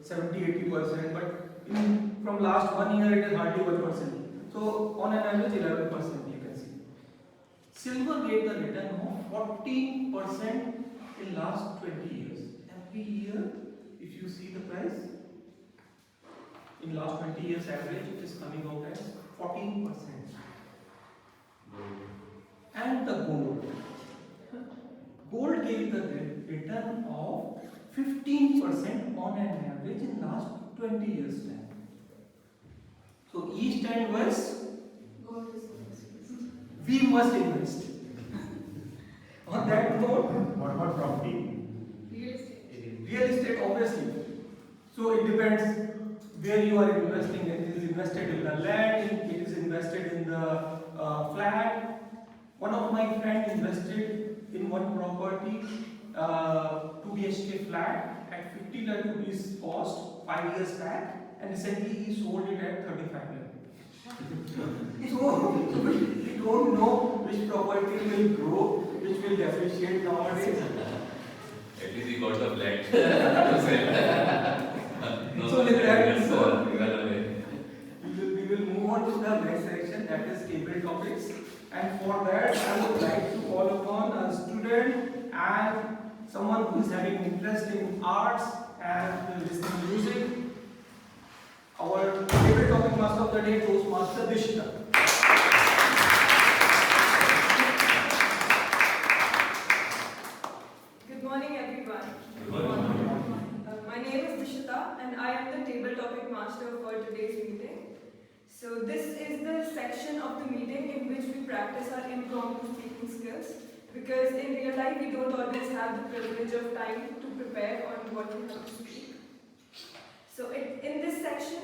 70-80%, but from last 1 year, it is hardly 1%. So, on an average, 11% you can see. Silver gave the return of 14% in last 20 years. Every year, if you see the price, in last 20 years average, it is coming out as 14%. And the gold. Gold gave the return of 15% on an average in last 20 years time. So east and west, we must invest. On that note, What about property? real estate obviously. So it depends where you are investing. It is invested in the land, it is invested in the flat. One of my friends invested in one property, 2 BHK flat at 50 lakh rupees cost 5 years back, and recently he sold it at 35 lakh. So we don't know which property will grow, which will depreciate nowadays. At least he got the flat. So with that, so we will move on to the next section, that is cable topics. And for that, I would like to call upon a student and someone who is having interest in arts and listening music. Our favorite topic master of the day, Toastmaster Dishita. Good morning, everyone. Good morning. My name is Dishita, and I am the table topic master for today's meeting. So this is the section of the meeting in which we practice our impromptu speaking skills, because in real life we don't always have the privilege of time to prepare on what we have to speak. So in this section,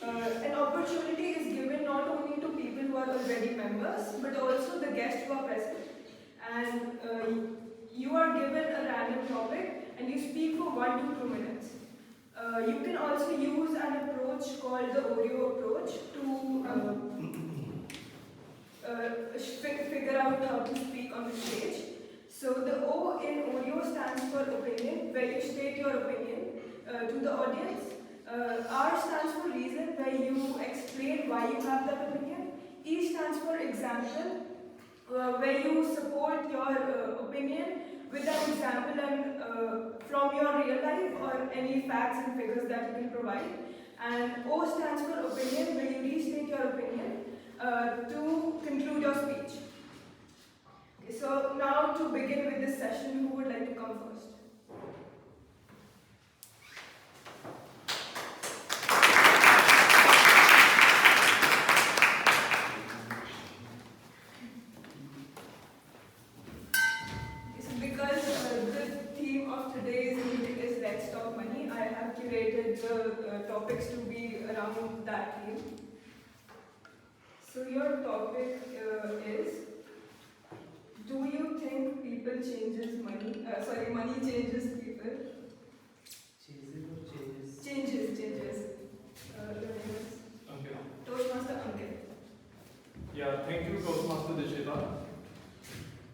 an opportunity is given not only to people who are already members, but also the guests who are present. And you are given a random topic and you speak for 1 to 2 minutes. You can also use an approach called the Oreo approach to figure out how to speak on the stage. So the O in Oreo stands for opinion, where you state your opinion to the audience. R stands for reason, where you explain why you have that opinion. E stands for example, where you support your opinion with an example and from your real life or any facts and figures that you can provide. And O stands for opinion, where you restate your opinion to conclude your speech. Okay, so now to begin with this session, who would like to come first? The topics to be around that theme. So your topic is, do you think people changes money? Money changes people? Changes. Okay. Toastmaster Ankit. Yeah, thank you, Toastmaster Dishita.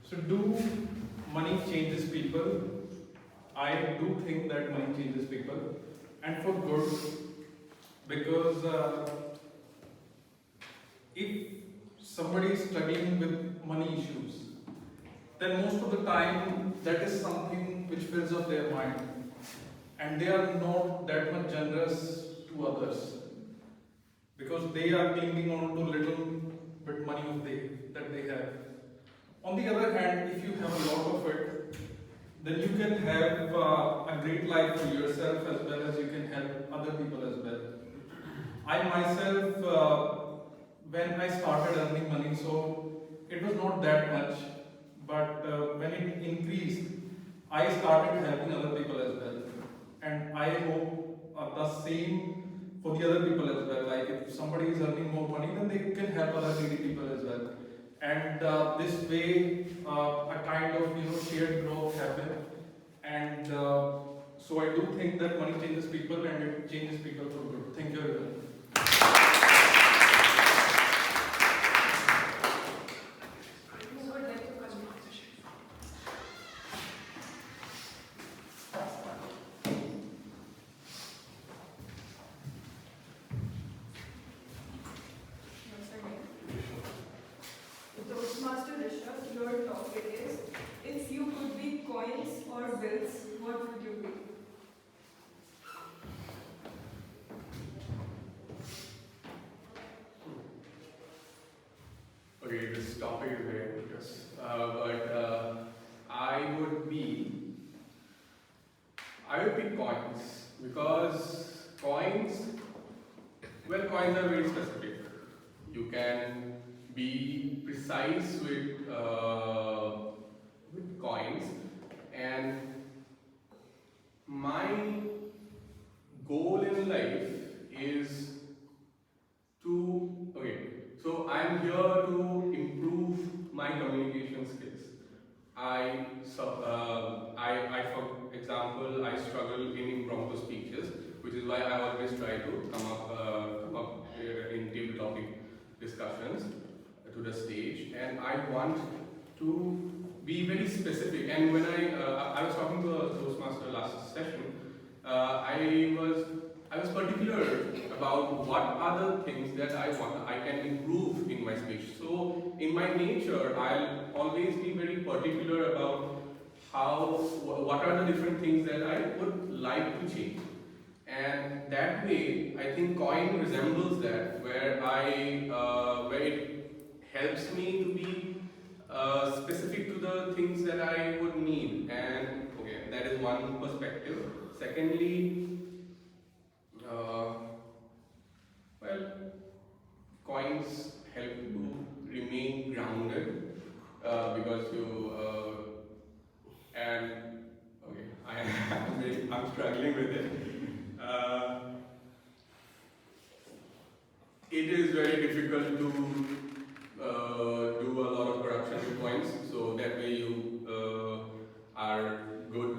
So, do money changes people? I do think that money changes people, and for good, because if somebody is struggling with money issues, then most of the time that is something which fills up their mind, and they are not that much generous to others, because they are clinging on to little bit money that they have. On the other hand, if you have a lot of it, then you can have a great life for yourself as well as you can help other people as well. I myself, when I started earning money, so it was not that much, but when it increased, I started helping other people as well. And I hope the same for the other people as well. Like if somebody is earning more money, then they can help other needy people as well. And this way, a kind of shared growth happen. And so I do think that money changes people, and it changes people for good. Thank you everyone. Who would like to continue? Once again. Toastmaster Rishabh, your topic is, if you could be coins or bills, what would you be? Okay, this topic is very interesting, but I would be coins, because coins are very specific. You can be precise with coins, and my goal in life is to, so I'm here to improve my communication skills. For example, I struggle in impromptu speeches, which is why I always try to come up in table topic discussions to the stage, and I want to be very specific. And when I was talking to a Toastmaster last session, I was particular about what are the things that I can improve in my speech. So in my nature, I'll always be very particular about what are the different things that I would like to change. And that way, I think coin resembles that, where it helps me to be specific to the things that I would need. And that is one perspective. Secondly, coins help to remain grounded because I'm struggling with it. It is very difficult to do a lot of corruption with coins, so that way you are good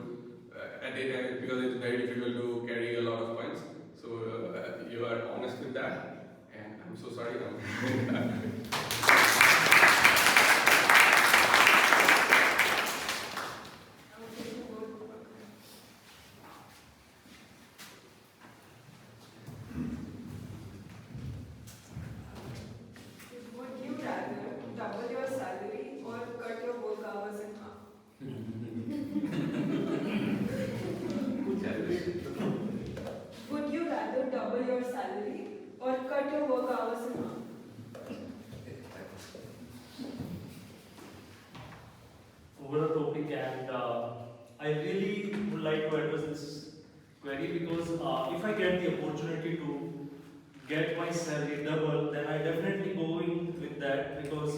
at it, and because it's very difficult to carry a lot of coins. So you are honest with that, and I'm so sorry. Would you rather double your salary or cut your work hours in half? Would you rather double your salary or cut your work hours in half? Over the topic, and I really would like to address this query because if I get the opportunity to get my salary double, then I definitely go in with that, because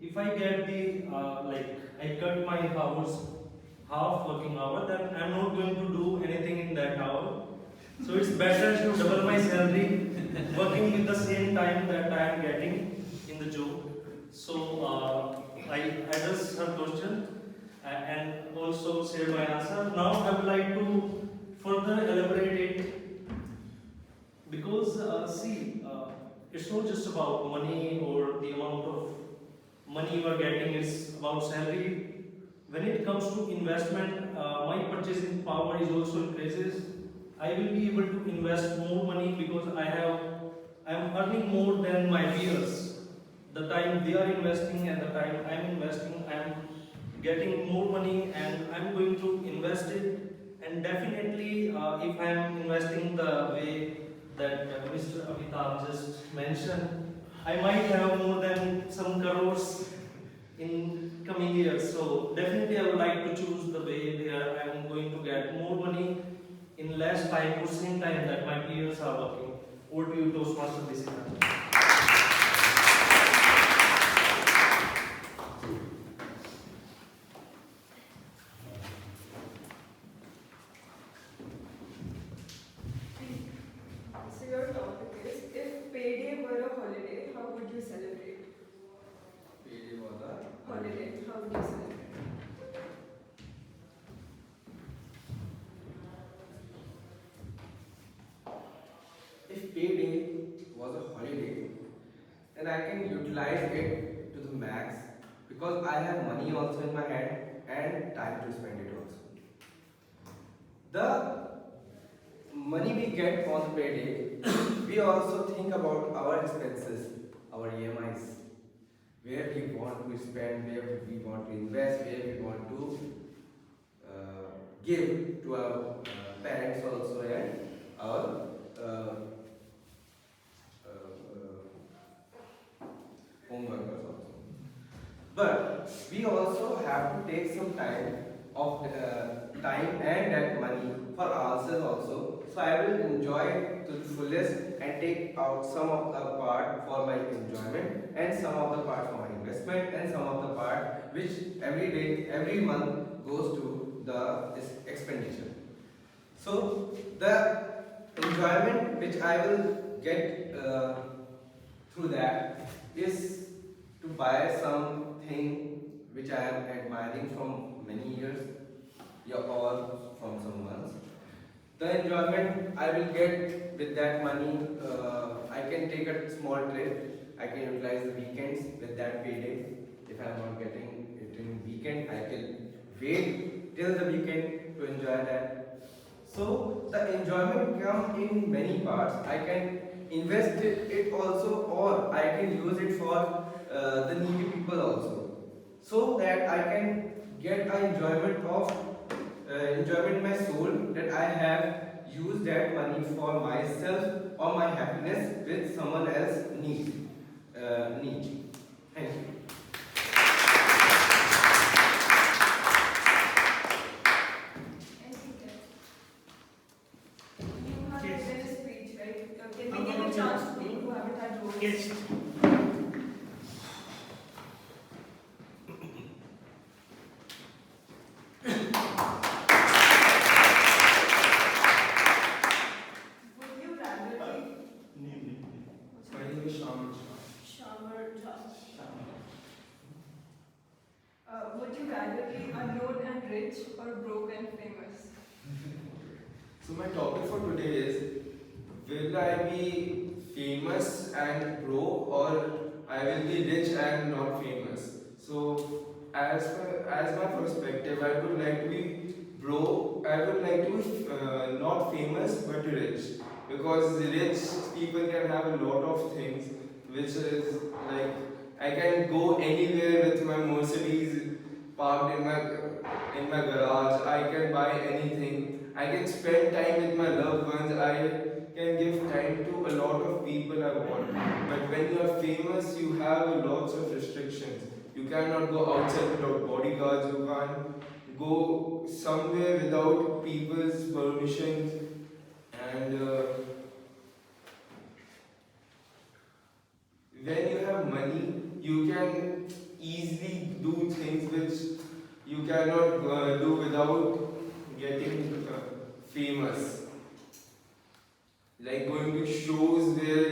if I get the I cut my hours half working hour, then I'm not going to do anything in that hour. So it's better to double my salary working with the same time that I am getting in the job. So I address her question and also share my answer. Now I would like to further elaborate it, because it's not just about money or the amount of money you are getting, it's about salary. When it comes to investment, my purchasing power is also increases. I will be able to invest more money because I am earning more than my peers. The time they are investing and the time I am investing, I am getting more money and I am going to invest it. And definitely, if I am investing the way that Mr. Amitabh just mentioned, I might have more than some crores in coming years. So definitely I would like to choose the way where I am going to get more money in less time or same time that my peers are working. Over to you, Toastmaster Discipline. So your topic is, if payday were a holiday, how would you celebrate? Payday was a Holiday, how would you celebrate? If payday was a holiday, then I can utilize it to the max because I have money also in my hand and time to spend it also. The money we get on the payday, we also think about our expenses, our EMIs, where we want to spend, where we want to invest, where we want to give to our parents also and our home workers also. But we also have to take some time and that money for ourselves also. So I will enjoy it to the fullest and take out some of the part for my enjoyment and some of the part for my investment and some of the part which every day, every month goes to the expenditure. So the enjoyment which I will get through that is to buy something which I am admiring from many years or from some months. The enjoyment I will get with that money, I can take a small trip, I can utilize the weekends with that payday. If I am not getting it in weekend, I can wait till the weekend to enjoy that. So the enjoyment comes in many parts. I can invest it also, or I can use it for the needy people also, so that I can get an enjoyment of enjoyment in my soul that I have used that money for myself or my happiness with someone else need. Thank you. You have given a speech, right? Can we give a chance to people who haven't had roles? Yes. Would you rather be My name is Shamar. would you rather be unknown and rich or broke and famous? So my topic for today is, will I be famous and broke, or I will be rich and not famous? So as my perspective, I would like to be broke. I would like to be not famous but rich, because rich people can have a lot of things, which is like I can go anywhere with my Mercedes parked in my garage. I can buy anything. I can spend time with my loved ones. I can give time to a lot of people I want. But when you are famous, you have lots of restrictions. You cannot go outside without bodyguards. You can't go somewhere without people's permissions. And when you have money, you can easily do things which you cannot do without getting famous. Like going to shows where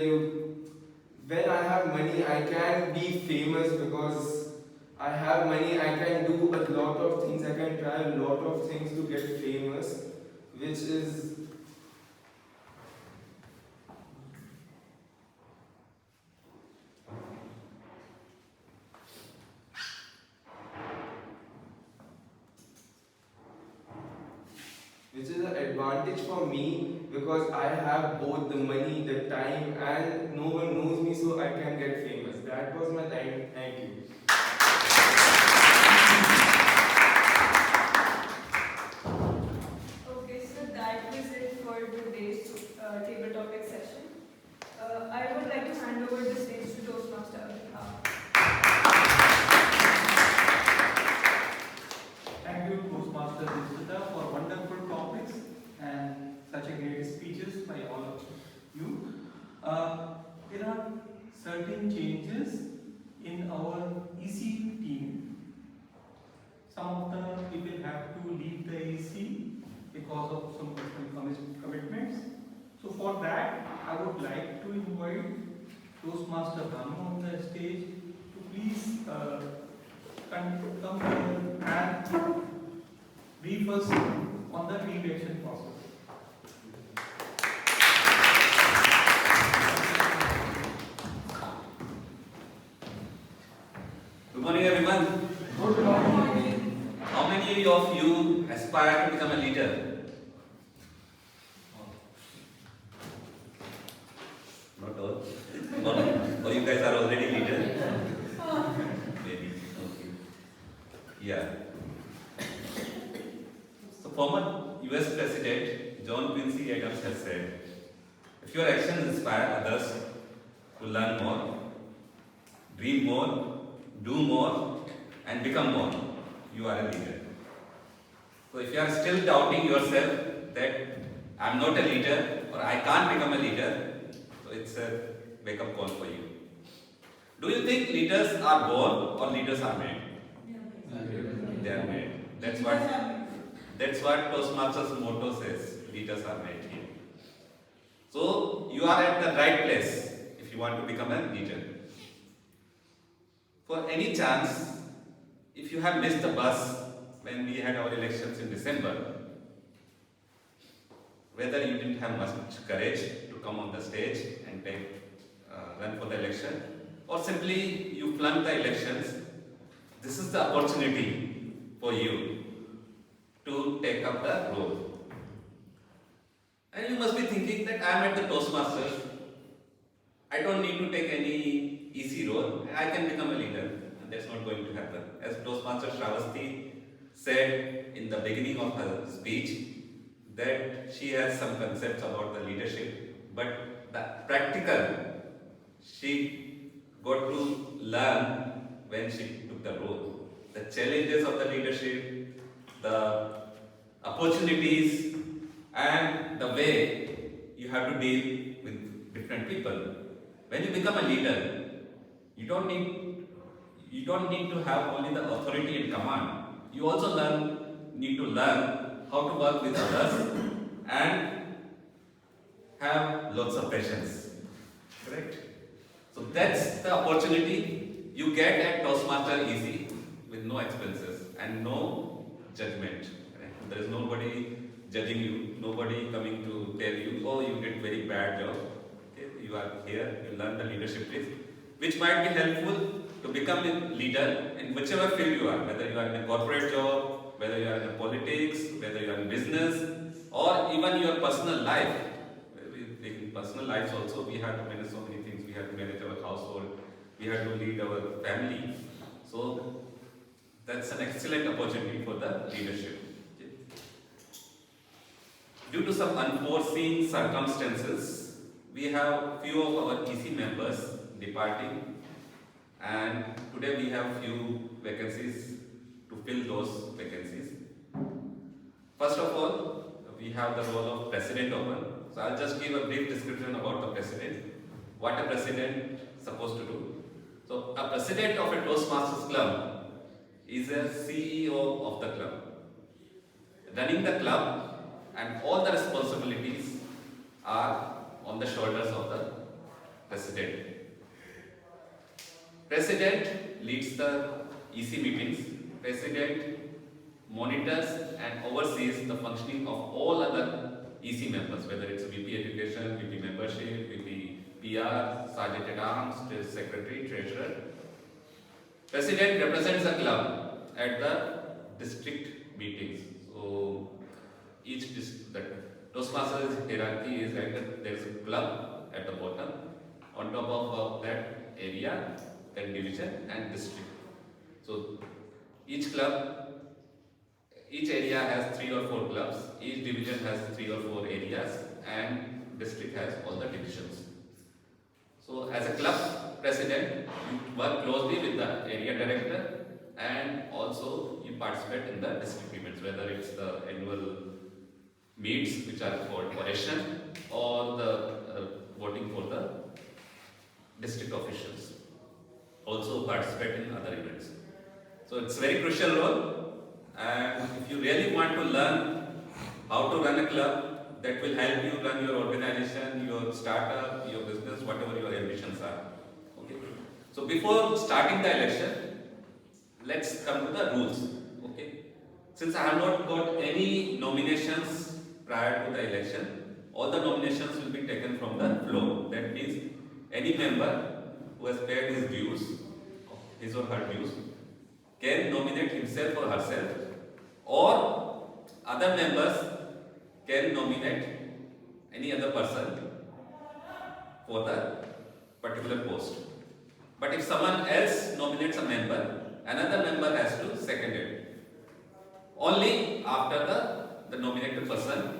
when I have money, I can be famous because I have money. I can do a lot of things. I can try a lot of things to get famous, which is an advantage for me, because I have both the money, the time, and no one knows me, so I can get famous. That was my time. Thank you. Okay, so that was it for today's table topic session. Bhanu on the stage to please come here and brief us on the re-election process. Good morning, everyone. Good morning. How many of you aspire to become a leader? Not all. Or you guys are already leaders? Maybe. Okay. Yeah. So, former US President John Quincy Adams has said, if your actions inspire others to learn more, dream more, do more, and become more, you are a leader. So if you are still doubting yourself that I am not a leader or I can't become a leader, so it's a wake-up call for you. Do you think leaders are born or leaders are made? They are made. That's what Toastmasters motto says. Leaders are made here. So you are at the right place if you want to become a leader. For any chance, if you have missed the bus when we had our elections in December, whether you didn't have much courage to come on the stage and run for the election, or simply you flunked the elections, this is the opportunity for you to take up the role. And you must be thinking that I am at the Toastmasters, I don't need to take any easy role, I can become a leader. And that's not going to happen. As Toastmaster Shravasti said in the beginning of her speech, that she has some concepts about the leadership, but the practical she got to learn when she took the role. The challenges of the leadership, the opportunities, and the way you have to deal with different people. When you become a leader, you don't need to have only the authority and command. You also need to learn how to work with others and have lots of patience. Correct? So that's the opportunity you get at Toastmaster Easy with no expenses and no judgment. Correct? There is nobody judging you, nobody coming to tell you, oh, you did very bad job. Okay? You are here, you learn the leadership tips, which might be helpful to become a leader in whichever field you are, whether you are in a corporate job, whether you are in politics, whether you are in business, or even your personal life. In personal lives also, we have to manage so many things. We have to manage our household, we have to lead our family. So that's an excellent opportunity for the leadership. Due to some unforeseen circumstances, we have few of our EC members departing, and today we have few vacancies to fill those vacancies. First of all, we have the role of president open. So I'll just give a brief description about the president, what a president is supposed to do. So a president of a Toastmasters club is a CEO of the club, running the club, and all the responsibilities are on the shoulders of the president. President leads the EC meetings. President monitors and oversees the functioning of all other EC members, whether it's VP Education, VP Membership, VP PR, Sergeant at Arms, Secretary, Treasurer. President represents the club at the district meetings. So the Toastmasters hierarchy is like that. There is a club at the bottom. On top of that area, then division and district. So each area has 3 or 4 clubs, each division has 3 or 4 areas, and district has all the divisions. So as a club president, you work closely with the area director, and also you participate in the district events, whether it's the annual meets which are called oration or the voting for the district officials. Also participate in other events. So it's a very crucial role, and if you really want to learn how to run a club, that will help you run your organization, your startup, your business, whatever your ambitions are. Okay. So before starting the election, let's come to the rules. Okay. Since I have not got any nominations prior to the election, all the nominations will be taken from the floor. That means any member who has paid his dues, his or her dues, can nominate himself or herself, or other members can nominate any other person for the particular post. But if someone else nominates a member, another member has to second it. Only after the nominated person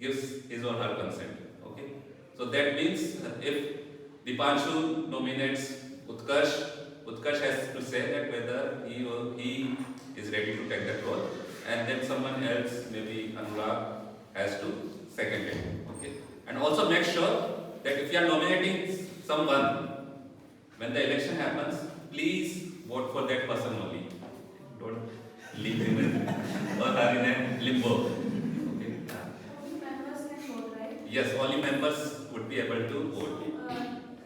gives his or her consent. Okay. So that means if Dipanshu nominates Utkarsh has to say that whether he is ready to take that role, and then someone else, maybe Anurag, has to second it. Okay. And also make sure that if you are nominating someone, when the election happens, please vote for that person only. Don't leave him or her in a limbo. Okay. Members can vote, right? Yes, only members would be able to vote.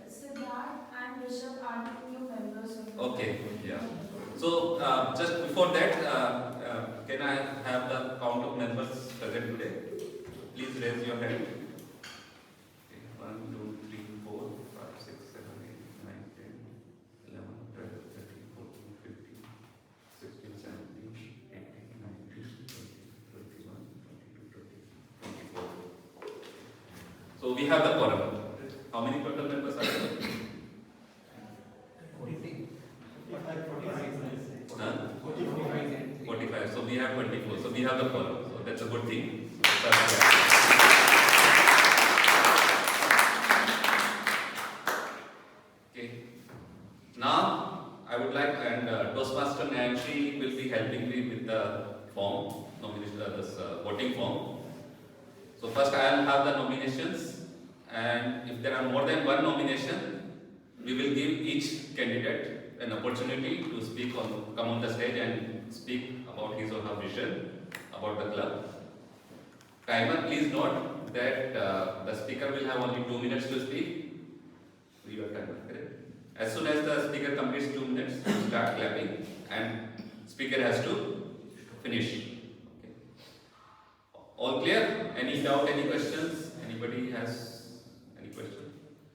Siddharth and Rishabh are the new members of the Okay, yeah. So, just before that, can I have the count of members present today? Please raise your hand. Okay, 1, 2, 3, 4, 5, 6, 7, 8, 9, 10, 11, 12, 13, 14, 15, 16, 17, 18, 19, 20, 21, 22, 23, 24. So, we have the quorum. How many total members are there? 45. So we have 24. So we have the quorum. So that's a good thing. Okay. Now I would like, and Toastmaster Nancy will be helping me with the form, this voting form. So first I will have the nominations, and if there are more than one nomination, we will give each candidate an opportunity to speak come on the stage and speak about his or her vision about the club. Timer, please note that the speaker will have only 2 minutes to speak. Your timer, correct? As soon as the speaker completes 2 minutes, you start clapping, and speaker has to finish. Okay. All clear? Any doubt? Any questions? Anybody has any question?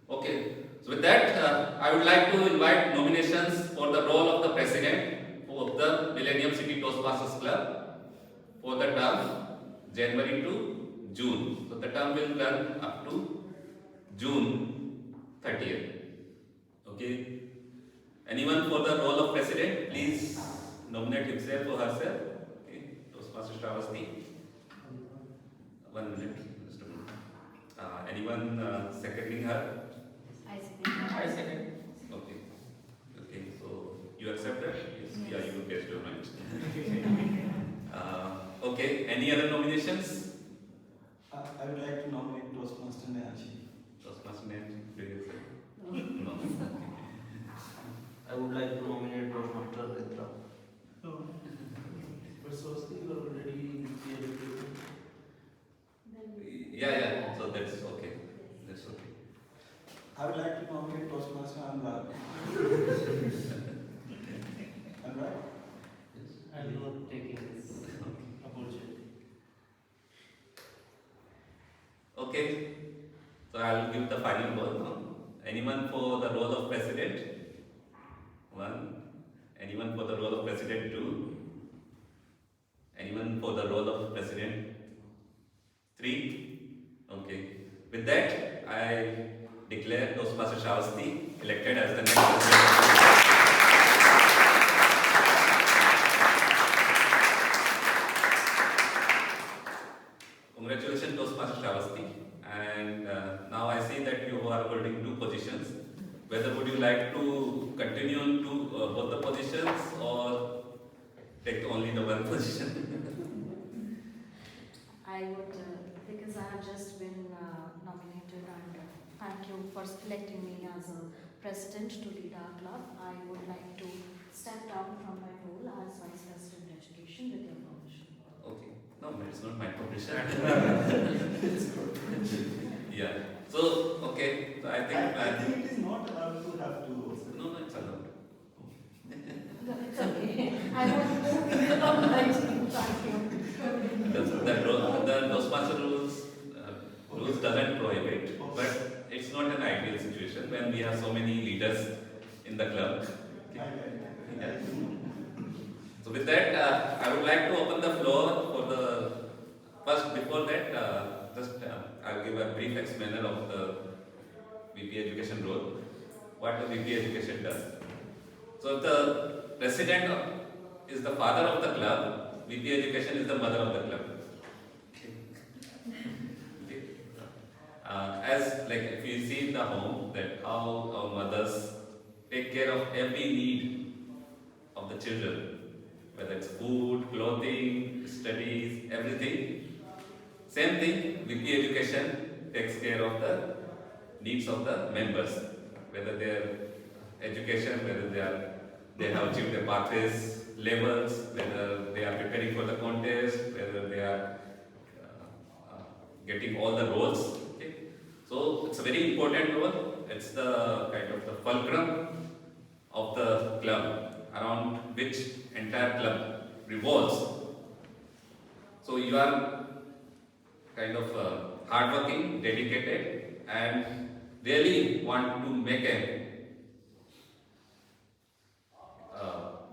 Okay. So with that, I would like to invite nominations for the role of the president of the Millennium City Toastmasters Club for the term January to June. So the term will run up to June 30th. Okay. Anyone for the role of president, please nominate himself or herself. Okay. Toastmaster Shravasti. 1 minute. Just a minute. Anyone seconding her? I second. Okay. Okay, so you accept that? Yes. Yeah, you will get your mind. Okay, any other nominations? I would like to nominate Toastmaster Nancy. Toastmaster Nancy, please. No. I would like to nominate Toastmaster Ritra. No. But Swasti is already Yeah, so that's okay. That's okay. I would like to nominate Toastmaster Anurag. Anurag? I'm not taking this opportunity. Okay, so I'll give the final word now. Anyone for the role of president? 1. Anyone for the role of president? 2. Anyone for the role of president? 3. Okay. With that, I declare Toastmaster Shravasti elected as the next president. Congratulations, Toastmaster Shravasti. And now I see that you are holding 2 positions. Whether would you like to continue to both the positions or take only the one position? I would, because I have just been nominated, and thank you for selecting me as a president to lead our club. I would like to step down from my role as vice president education with your permission. Okay. No, it's not my permission. Yeah. So, okay. So I think it is not allowed to have 2 roles. I want more people on my team. Thank you. The Toastmaster rules doesn't prohibit, but it's not an ideal situation when we have so many leaders in the club. Yeah. So with that, I would like to open the floor for the first. Before that, I'll give a brief explanation of the VP Education role, what the VP Education does. So the president is the father of the club, VP Education is the mother of the club. Okay. As like if you see in the home that how our mothers take care of every need of the children, whether it's food, clothing, studies, everything. Same thing, VP Education takes care of the needs of the members, whether their education, whether they have achieved their pathways levels, whether they are preparing for the contest, whether they are getting all the roles. Okay? So it's a very important role. It's the kind of the fulcrum of the club around which entire club revolves. So you are kind of hardworking, dedicated, and really want to make a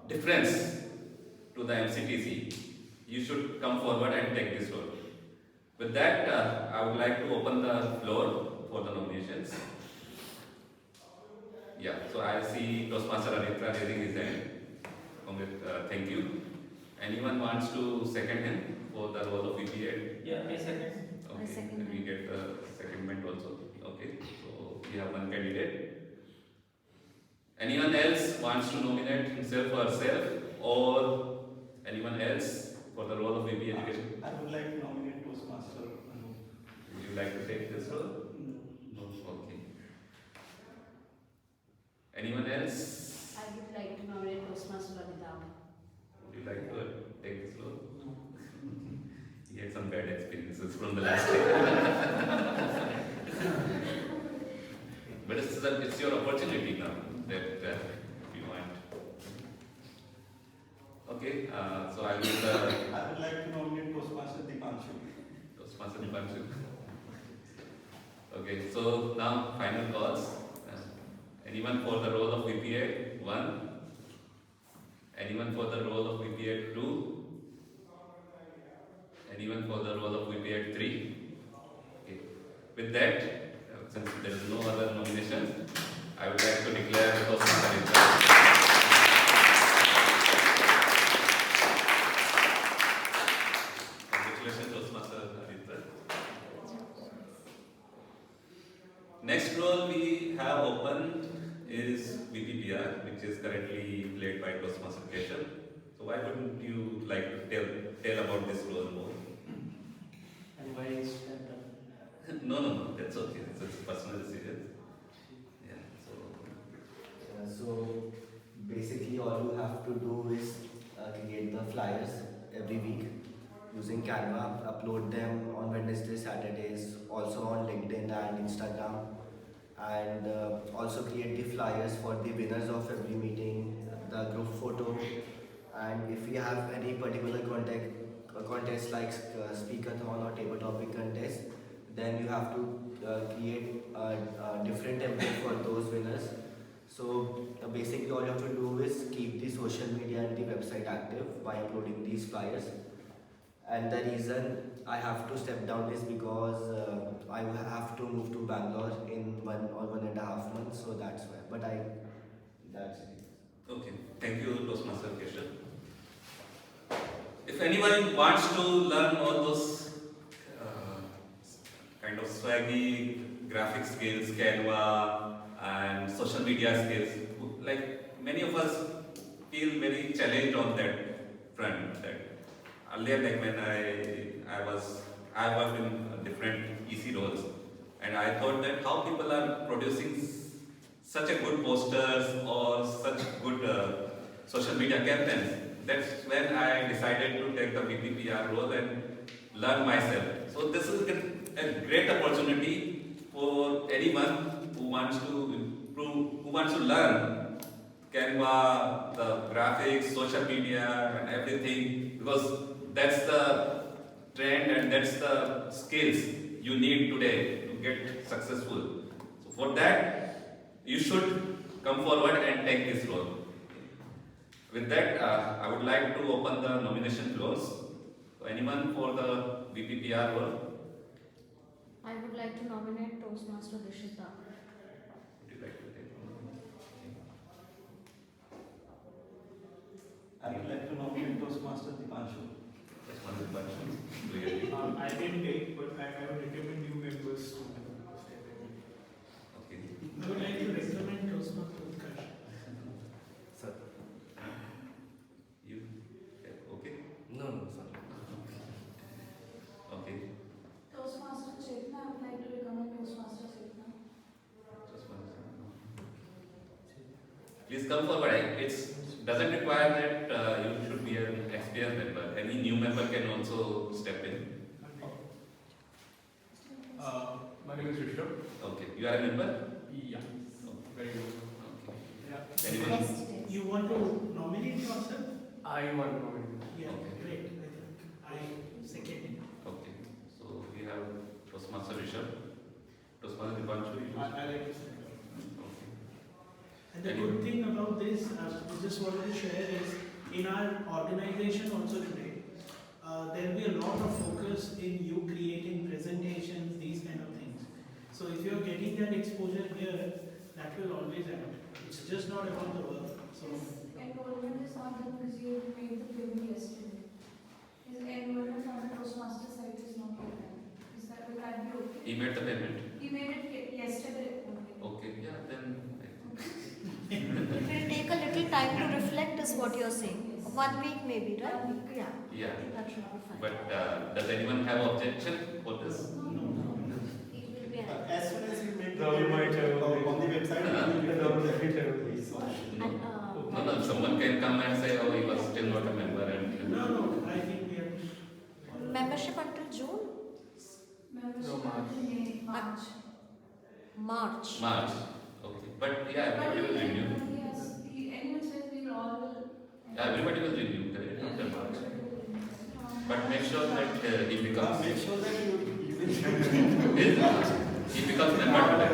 difference to the MCTC, you should come forward and take this role. With that, I would like to open the floor for the nominations. Yeah, so I see Toastmaster Aditra raising his hand. Thank you. Anyone wants to second him for the role of VP? Yeah, I second. Okay, I second. we get the secondment also. Okay, so we have one candidate. Anyone else wants to nominate himself or herself, or anyone else for the role of VP Education? I would like to nominate Toastmaster. Would you like to take this role? No. Okay. Anyone else? I would like to nominate Toastmaster Amitabh. Would you like to take this role? He had some bad experiences from the last year. But it's your opportunity now that you want. Okay, so I will. I would like to nominate Toastmaster Dipanshu. Toastmaster Dipanshu. Okay, so now final calls. Anyone for the role of VPA 1? Anyone for the role of VPA 2? Anyone for the role of VPA 3? Okay. With that, since there is no other nominations, I would like to declare Toastmaster in charge. Congratulations, Toastmaster Aditra. Next role we have opened is VPPR, which is currently played by Toastmaster Keshav. So why wouldn't you like to tell about this role more? And why is that? No, that's okay. It's a personal decision. Yeah, So basically all you have to do is create the flyers every week using Canva, upload them on Wednesdays, Saturdays, also on LinkedIn and Instagram, and also create the flyers for the winners of every meeting, the group photo, and if you have any particular contest like speakathon or table topic contest, then you have to create a different template for those winners. So basically all you have to do is keep the social media and the website active by uploading these flyers. And the reason I have to step down is because I will have to move to Bangalore in 1 or 1.5 months, so that's why. But that's it. okay. Thank you, Toastmaster Keshav. If anyone wants to learn all those kind of swaggy graphic skills, Canva and social media skills, like many of us feel very challenged on that front. That earlier, like when I worked in different EC roles, and I thought that how people are producing such a good posters or such good social media campaigns. That's when I decided to take the VPPR role and learn myself. So this is a great opportunity for anyone who wants to improve, who wants to learn Canva, the graphics, social media, and everything, because that's the trend and that's the skills you need today to get successful. So for that, you should come forward and take this role. With that, I would like to open the nomination floors. So anyone for the VPPR role? I would like to nominate Toastmaster Dishita. Would you like to take one? I would like to nominate Toastmaster Dipanshu. Toastmaster Dipanshu. Really? I didn't take, but I would recommend new members to step in. Okay. I would like to recommend Toastmaster Utkarsh. Sir. You? Okay? No, sir. Okay. Toastmaster Chetna, I would like to recommend Toastmaster Chetna. Please come forward. It doesn't require that you should be an experienced member. Any new member can also step in. My name is Rishabh. Okay. You are a member? Yeah. Very good. Okay. Anyone? You want to nominate yourself? I want to nominate. Yeah, Okay. great. I second it. Okay. So we have Toastmaster Rishabh. Toastmaster Dipanshu. I like to second. Okay. And the good thing about this, I just wanted to share is, in our organization also today, there will be a lot of focus in you creating presentations, these kind of things. So if you're getting that exposure here, that will always add. It's just not about the work. So Enrollment is not done because you made the payment yesterday. His enrollment on the Toastmaster site is not yet done. Will that be okay? He made the payment. He made it yesterday only. Okay. Yeah. Then. It will take a little time to reflect, is what you're saying. 1 week maybe, right? Yeah. Yeah. That should be fine. But does anyone have objection for this? As soon as you make the payment on the website, you will download it. No, someone can come and say, oh, he was still not a member. And no, I think we have. Membership until June? Membership until May, March. March. March. Okay. But yeah, everybody will renew. Yes, anyone says we all will. Yeah, everybody will renew, correct? After March. But make sure that he becomes. Make sure that you will. He becomes member today.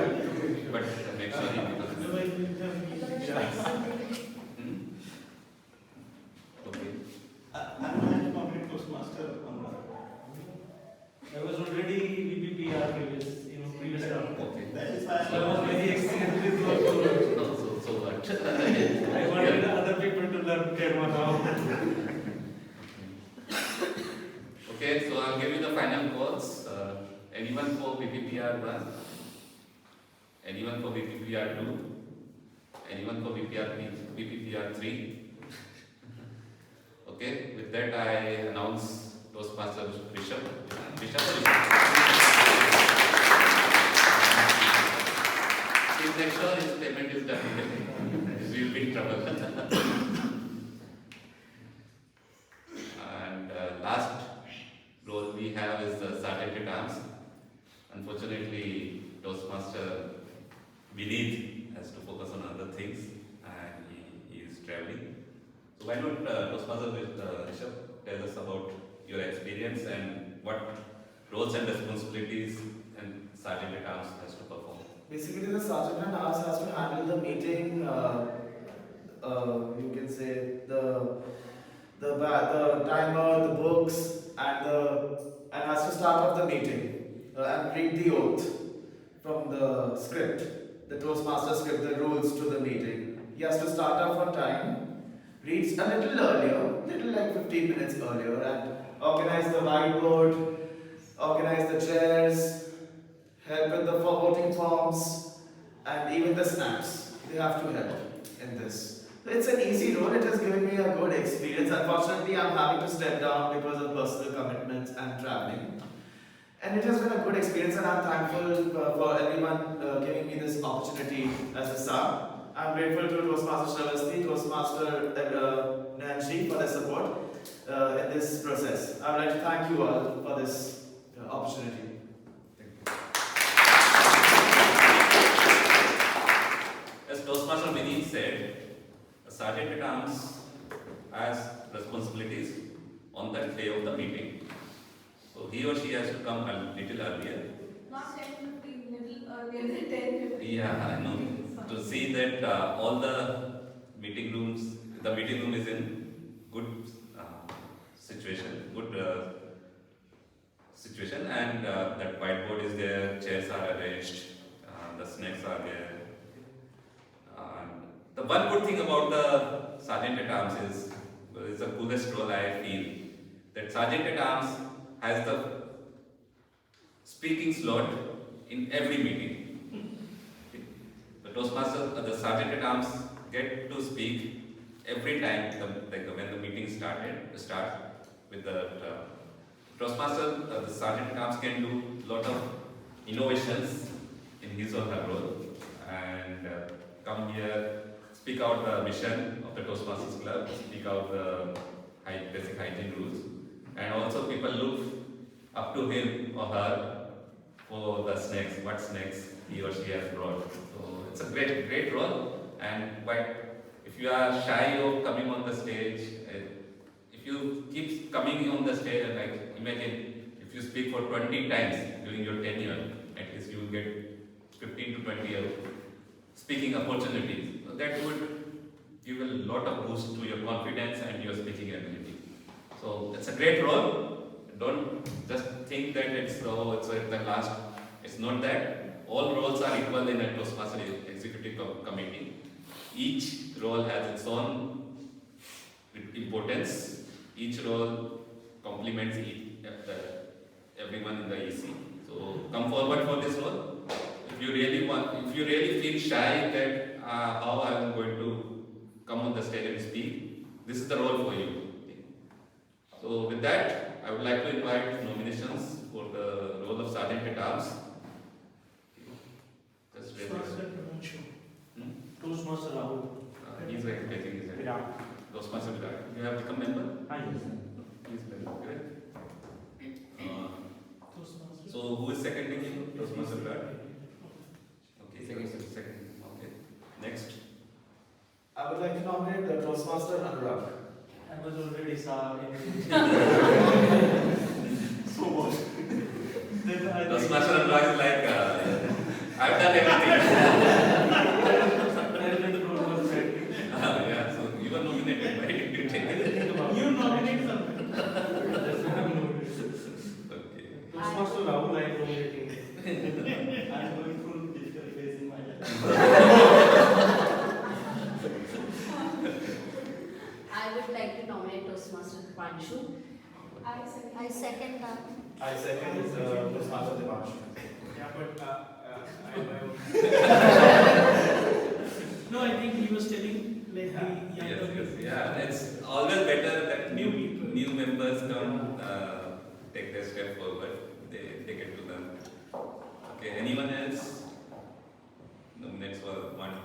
But make sure he becomes. Okay. I'm going to nominate Toastmaster Amra. I was already VPPR previous round. Okay. That is why So I was very experienced with work. So what? I wanted other people to learn Canva now. Okay, so I'll give you the final calls. Anyone for VPPR 1? Anyone for VPPR 2? Anyone for VPPR 3? Okay, with that I announce Toastmaster Rishabh. Please make sure his payment is done. We will be in trouble. And last role we have is the Sergeant at Arms. Unfortunately, Toastmaster Vineet has to focus on other things and he is traveling. So why not Toastmaster Rishabh tell us about your experience and what roles and responsibilities and Sergeant at Arms has to perform? Basically, the Sergeant at Arms has to handle the meeting. You can say the timer, the books, and has to start off the meeting and read the oath from the script, the Toastmaster script, the rules to the meeting. He has to start off on time, reads a little earlier, little like 15 minutes earlier, and organize the whiteboard, organize the chairs, help with the voting forms, and even the snaps. They have to help in this. It's an easy role. It has given me a good experience. Unfortunately, I'm having to step down because of personal commitments and traveling. And it has been a good experience, and I'm thankful for everyone giving me this opportunity as a SAR. I'm grateful to Toastmaster Shravasti, Toastmaster Nancy for their support in this process. I would like to thank you all for this opportunity. As Toastmaster Vineet said, sergeant at arms has responsibilities on that day of the meeting. So he or she has to come a little earlier. Not 10:15, little earlier than 10:15. Yeah, I know. To see that all the meeting rooms, the meeting room is in good situation, and that whiteboard is there, chairs are arranged, the snacks are there. The one good thing about the sergeant at arms is, it's the coolest role I feel, that sergeant at arms has the speaking slot in every meeting. The Toastmasters, the sergeant at arms get to speak every time when the meeting starts with the Toastmaster. The sergeant at arms can do a lot of innovations in his or her role and come here, speak out the mission of the Toastmasters Club, speak out the basic hygiene rules, and also people look up to him or her for the snacks, what snacks he or she has brought. So it's a great role, and if you are shy of coming on the stage, if you keep coming on the stage, and like imagine if you speak for 20 times during your tenure, at least you will get 15 to 20 speaking opportunities. So that would give a lot of boost to your confidence and your speaking ability. So it's a great role. Don't just think that it's at the last. It's not that. All roles are equal in a Toastmaster executive committee. Each role has its own importance. Each role complements everyone in the EC. So come forward for this role. If you really feel shy that how I am going to come on the stage and speak, this is the role for you. So with that, I would like to invite nominations for the role of Sergeant at Arms. Just raise your hand. Toastmaster Rahul. He's raising his hand. Toastmaster Virat. You have become member? Yes. Please member. So who is seconding him? Toastmaster Virat. Okay. Second. Okay. Next. I would like to nominate the Toastmaster Anurag. I was already saw in so much. Toastmaster Anurag is like, I've done everything. Yeah, so you were nominated, right? You take it. You nominated someone. Okay. Toastmaster Rahul, I nominating. I'm going through difficult phase in my life. I would like to nominate Toastmaster Panshu. I second that. I second is Toastmaster Devanshu. Yeah, but no, I think he was telling like the younger people. Yeah, it's always better that new members come take their step forward. They get to learn. Okay, anyone else? Nominates for one.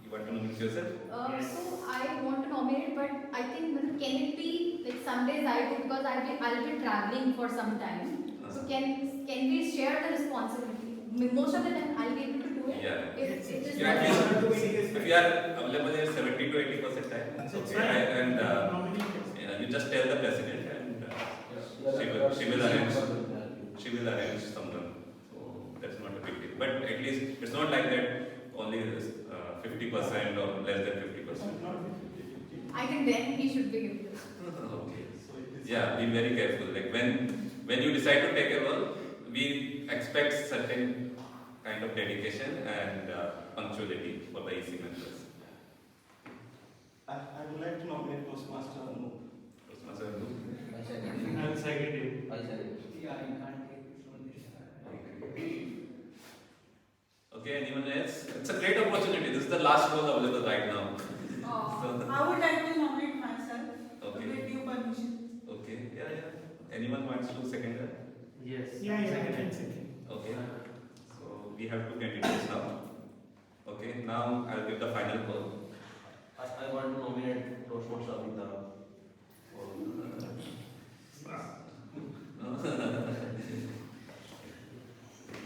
You want to nominate yourself? So I want to nominate, but I think can it be like some days I do because I'll be traveling for some time. So can we share the responsibility? Most of the time I'll be able to do it. Yeah. If you are available at 70 to 80% time, it's okay. And you just tell the president, and she will arrange someone. So that's not a big deal. But at least it's not like that. Only 50% or less than 50%. I think then he should be given this. Okay. Yeah, be very careful. Like when you decide to take a role, we expect certain kind of dedication and punctuality for the EC members. I would like to nominate Toastmaster Anu. Toastmaster Anu. I'll second it. Yeah, you can't take this one. Okay, anyone else? It's a great opportunity. This is the last role available right now. I would like to nominate myself. Okay. With due permission. Okay, yeah. Anyone wants to second that? Yes. Yeah, I can second. Okay. So we have two candidates now. Okay, now I'll give the final call. I want to nominate Toastmaster Amita.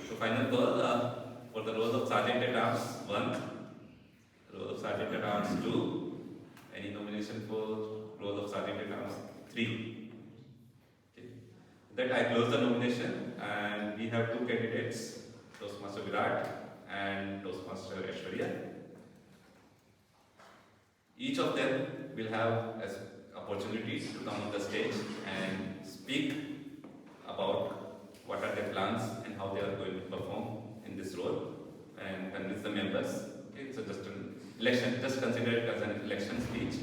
So final call for the role of Sergeant at Arms 1, role of Sergeant at Arms 2, nomination for role of sergeant at arms? 3. Okay. That I close the nomination, and we have 2 candidates, Toastmaster Virat and Toastmaster Aishwarya. Each of them will have an opportunity to come on the stage and speak about what are their plans and how they are going to perform in this role and convince the members. Okay, so just an election, just consider it as an election speech,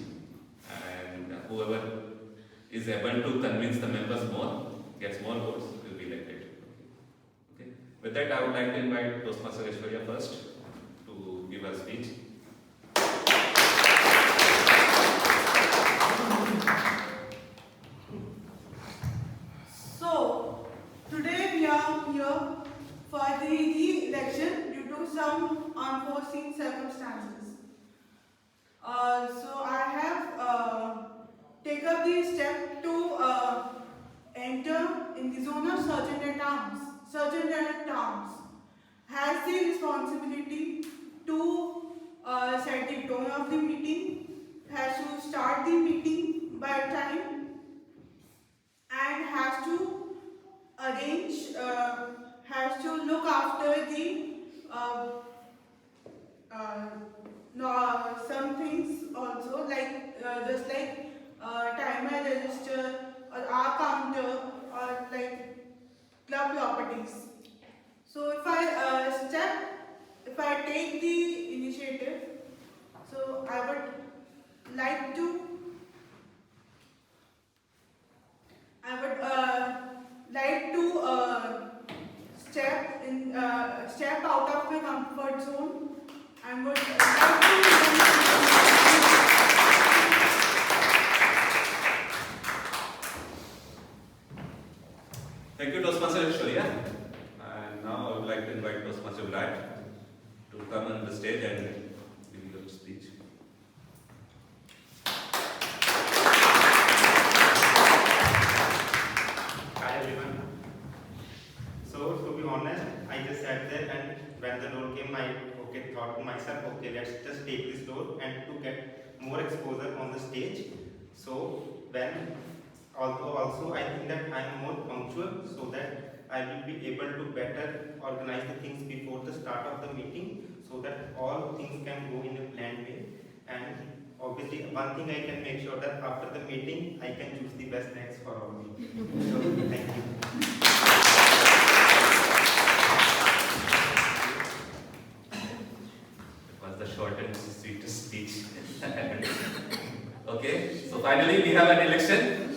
and whoever is able to convince the members more, gets more votes, will be elected. Okay. With that, I would like to invite Toastmaster Aishwarya first to give her speech. So, today we are here for the re-election due to some unforeseen circumstances. So I have taken up the step to enter in the zone of Sergeant at Arms. Sergeant at Arms has the responsibility to set the tone of the meeting, has to start the meeting by time, and has to arrange, has to look after the some things also, like just like timer register or R counter or like club properties. So if I take the initiative, so I would like to step out of my comfort zone and would like to Thank you, Toastmaster Aishwarya. And now I would like to invite Toastmaster Virat to come on the stage and give your speech. Hi everyone. So to be honest, I just sat there, and when the role came, I thought to myself, okay, let's just take this role and to get more exposure on the stage. So although also I think that I am more punctual, so that I will be able to better organize the things before the start of the meeting, so that all things can go in a planned way. And obviously, one thing I can make sure that after the meeting, I can choose the best snacks for all of me. So, thank you. It was the short and sweetest speech. Okay, so finally we have an election.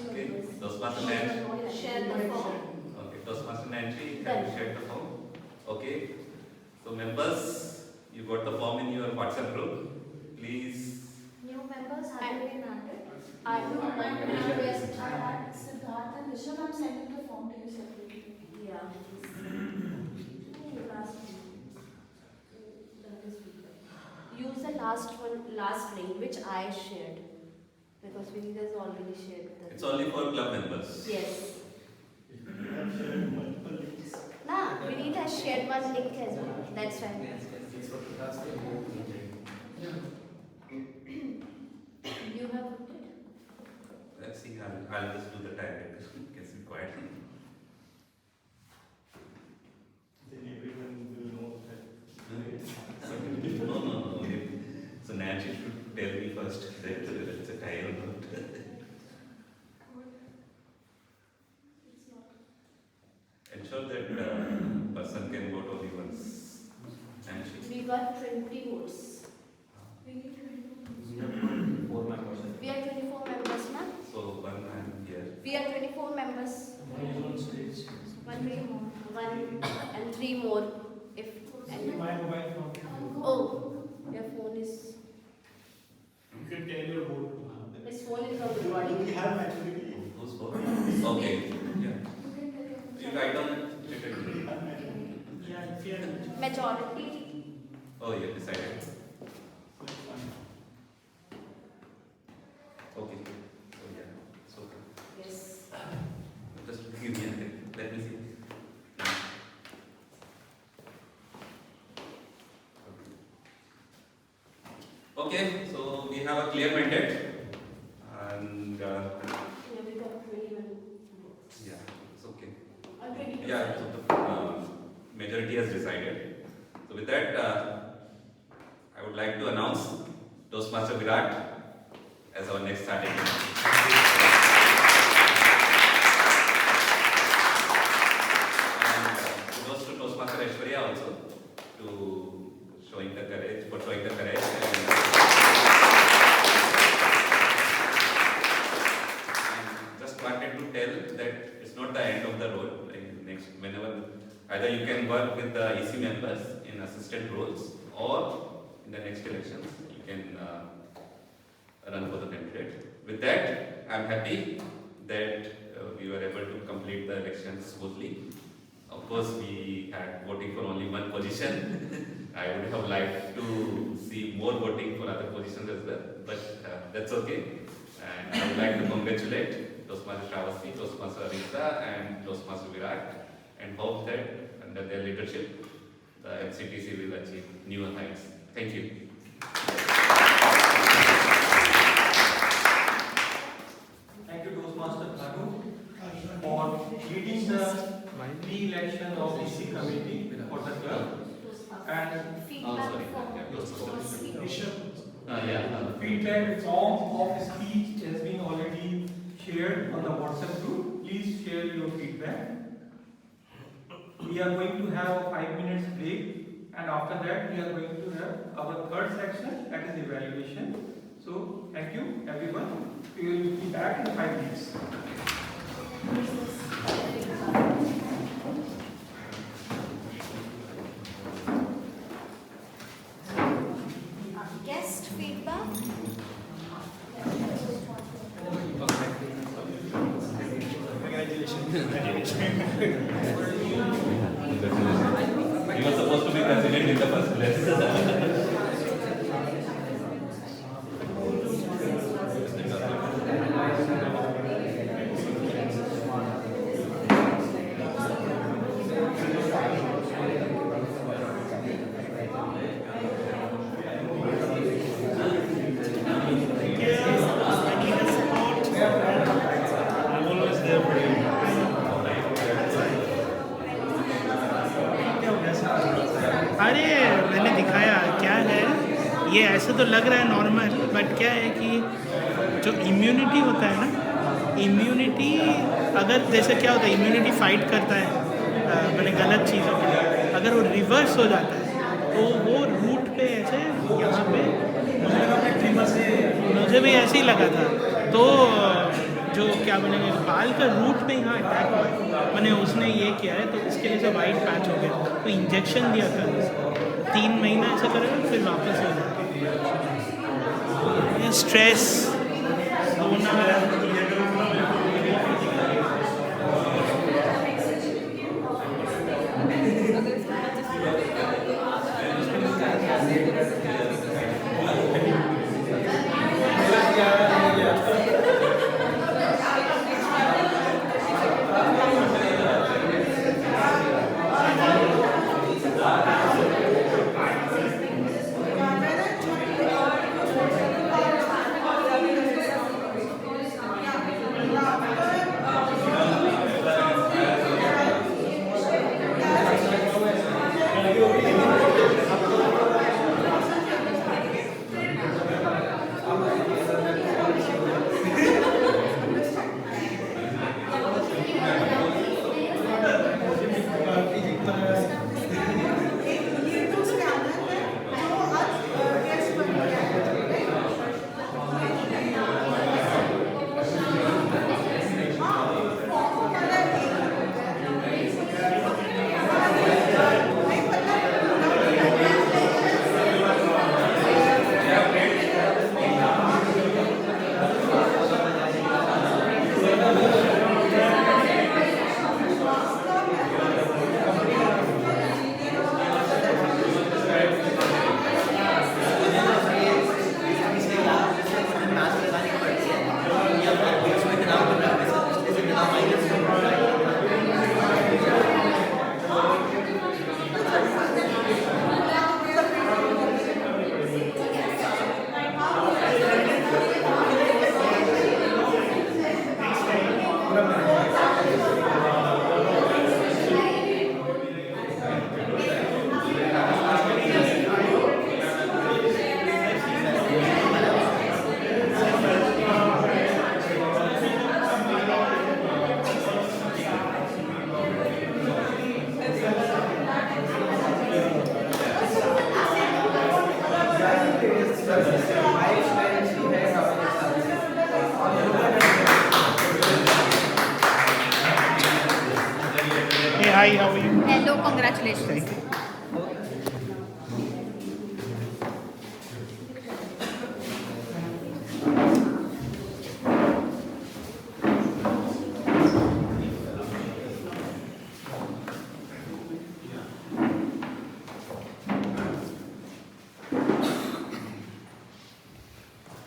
Okay, Toastmaster Nancy. Share the form. Okay, Toastmaster Nancy, have you shared the form? Okay, so members, you got the form in your WhatsApp group. Please. New members have been added. I do Siddharth and Rishabh, I'm sending the form to you separately. Yeah. Use the last link which I shared, because Vinny has already shared the. It's only for club members. Yes. Nah, Vinny has shared one link as well. That's why. You have put it? Let's see, I'll just do the typing. Gets it quiet. Then everyone will know that. No. So Nancy should tell me first that it's a tie or not. Ensure that person can vote only once. Nancy. We got 20 votes. We have 4 members. We are 24 members, na? So one man here. We are 24 members. One is on stage. One and 3 more. If My mobile phone. Oh, your phone is. You can tell your vote. His phone is not recording. We have maturity. Whose vote? Okay. Yeah. You write down it. Yeah, if you are Majority. Oh, you have decided. Okay. So yeah. So Yes. just give me a second. Let me see. Okay, so we have a clear mandate, and yeah, it's okay. Yeah, so the majority has decided. So with that, I would like to announce Toastmaster Virat as our next starting. And kudos to Toastmaster Aishwarya also to showing the courage, for showing the courage. And just wanted to tell that it's not the end of the road. Like next, whenever either you can work with the EC members in assistant roles, or in the next elections you can run for the candidate. With that, I'm happy that we were able to complete the elections smoothly. Of course, we had voting for only one position. I would have liked to see more voting for other positions as well, but that's okay. And I would like to congratulate Toastmaster Shravasti, Toastmaster Arisa, and Toastmaster Virat, and hope that under their leadership, the MCTC will achieve newer heights. Thank you. Thank you, Toastmaster Bhanu, for leading the pre-election of EC committee for the club. And feedback form of speech has been already shared on the WhatsApp group. Please share your feedback. We are going to have a 5 minutes break, and after that we are going to have our third section, that is evaluation. So thank you everyone. We will be back in 5 minutes. Guest feedback. You were supposed to be president in the first place. अरे मैंने दिखाया क्या है, ये ऐसे तो लग रहा है नॉर्मल, बट क्या है कि जो इम्यूनिटी होता है ना, इम्यूनिटी अगर जैसे क्या होता है, इम्यूनिटी फाइट करता है मैंने गलत चीज़ों के लिए, अगर वो रिवर्स हो जाता है तो वो रूट पे ऐसे यहाँ पे मुझे भी ऐसे ही लगा था, तो जो क्या बोलेंगे बाल का रूट पे यहाँ अटैक हुआ है, मैंने उसने ये किया है तो इसके लिए से वाइट पैच हो गया, तो इंजेक्शन दिया था 3 महीना ऐसा करेगा फिर वापस हो जाएगा। स्ट्रेस होना Hi, how are you? Hello, congratulations.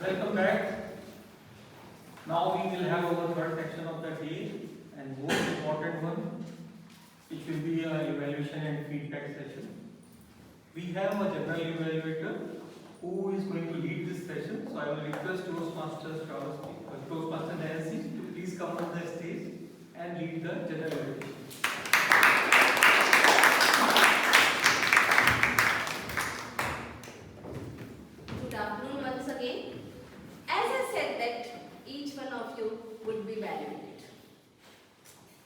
Welcome back. Now we will have our third section of the day and most important one, which will be an evaluation and feedback session. We have a general evaluator who is going to lead this session. So I will request Toastmaster Nancy to please come on the stage and lead the general evaluation. Good afternoon once again. As I said that each one of you would be evaluated.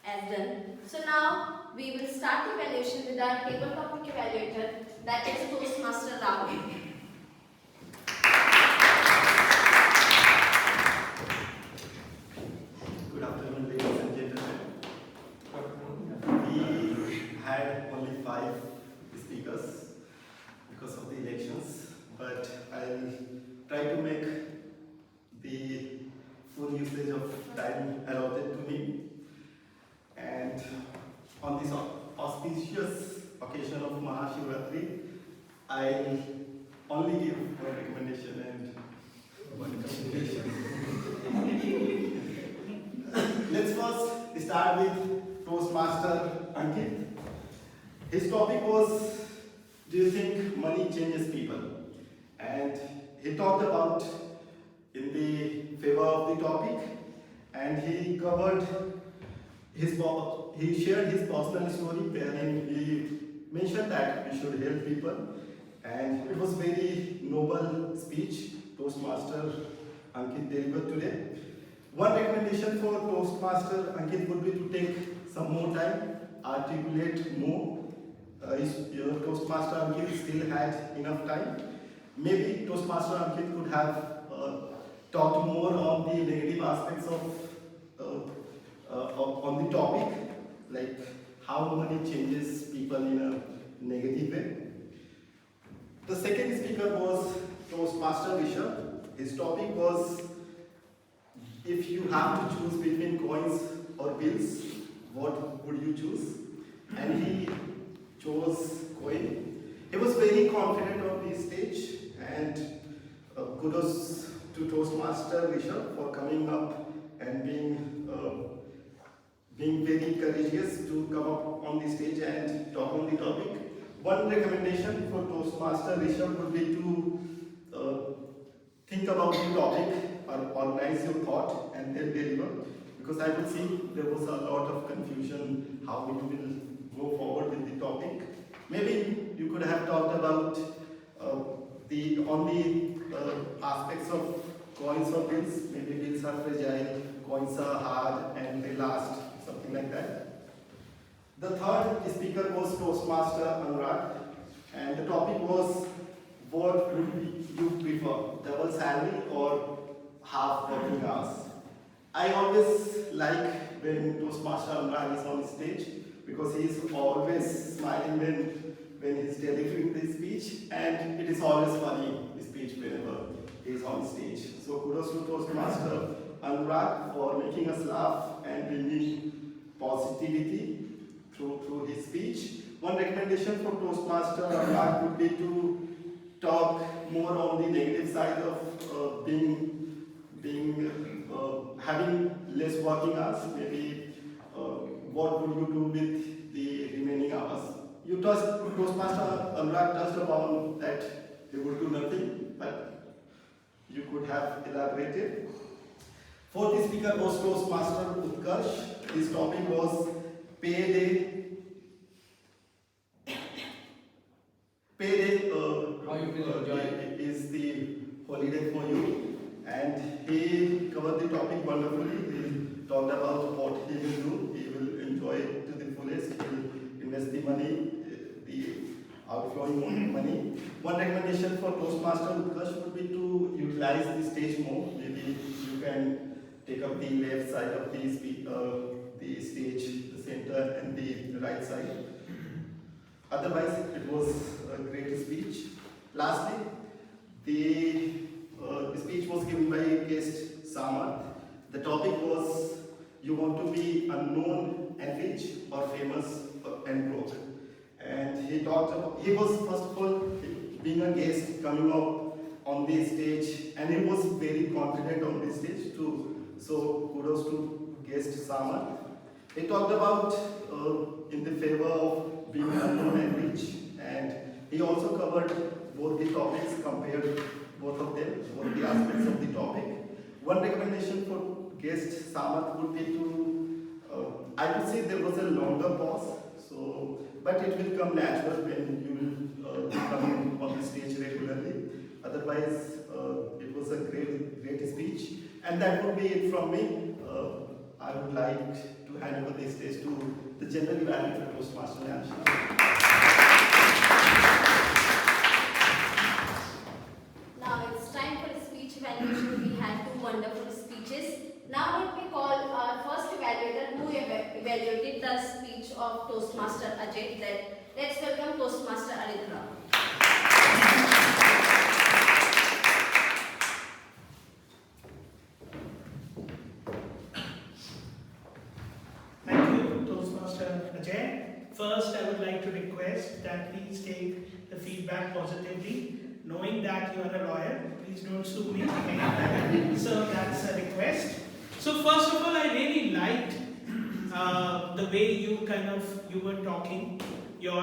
As done. So now we will start the evaluation with our table topic evaluator, that is Toastmaster Rahul. Good afternoon, ladies and gentlemen. We had only 5 speakers because of the elections, but I'll try to make the full usage of time allotted to me. And on this auspicious occasion of Mahashivratri, I'll only give one recommendation and one recommendation. Let's first start with Toastmaster Ankit. His topic was, do you think money changes people? And he talked about in the favor of the topic, and he covered he shared his personal story wherein he mentioned that we should help people, and it was very noble speech Toastmaster Ankit delivered today. One recommendation for Toastmaster Ankit would be to take some more time, articulate more. Your Toastmaster Ankit still had enough time. Maybe Toastmaster Ankit could have talked more on the negative aspects on the topic, like how money changes people in a negative way. The second speaker was Toastmaster Rishabh. His topic was, if you have to choose between coins or bills, what would you choose? And he chose coin. He was very confident on the stage, and kudos to Toastmaster Rishabh for coming up and being very courageous to come up on the stage and talk on the topic. One recommendation for Toastmaster Rishabh would be to think about the topic, or organize your thought, and then deliver. Because I could see there was a lot of confusion how we will go forward with the topic. Maybe you could have talked about the only aspects of coins or bills. Maybe bills are fragile, coins are hard, and they last, something like that. The third speaker was Toastmaster Anurag, and the topic was, what would you prefer, double salary or half working hours? I always like when Toastmaster Anurag is on stage, because he is always smiling when he's delivering the speech, and it is always funny, the speech, whenever he is on stage. So kudos to Toastmaster Anurag for making us laugh and bringing positivity through his speech. One recommendation for Toastmaster Anurag would be to talk more on the negative side of having less working hours. Maybe what would you do with the remaining hours? Toastmaster Anurag touched upon that he would do nothing, but you could have elaborated. Fourth speaker was Toastmaster Utkarsh. His topic was payday. How you will enjoy is the holiday for you, and he covered the topic wonderfully. He talked about what he will do. He will enjoy it to the fullest. He will invest the money, the outflowing money. One recommendation for Toastmaster Utkarsh would be to utilize the stage more. Maybe you can take up the left side of the the stage, the center and the right side. Otherwise, it was a great speech. Lastly, the speech was given by guest Samarth. The topic was, you want to be unknown and rich or famous and broke. And he talked about, he was first of all being a guest coming up on the stage, and he was very confident on the stage too. So kudos to guest Samarth. He talked about in the favor of being unknown and rich, and he also covered both the topics, compared both of them, both the aspects of the topic. One recommendation for guest Samarth would be to, I would say there was a longer pause, so, but it will come natural when you will come on the stage regularly. Otherwise, it was a great speech, and that would be it from me. I would like to hand over the stage to the general evaluator, Toastmaster National. Now it's time for a speech evaluation. We had two wonderful speeches. Now let me call our first evaluator who evaluated the speech of Toastmaster Ajay. Let's welcome Toastmaster Aritra. Thank you, Toastmaster Ajay. First, I would like to request that please take the feedback positively. Knowing that you are a lawyer, please don't sue me. So that's a request. So first of all, I really liked the way you were talking. Your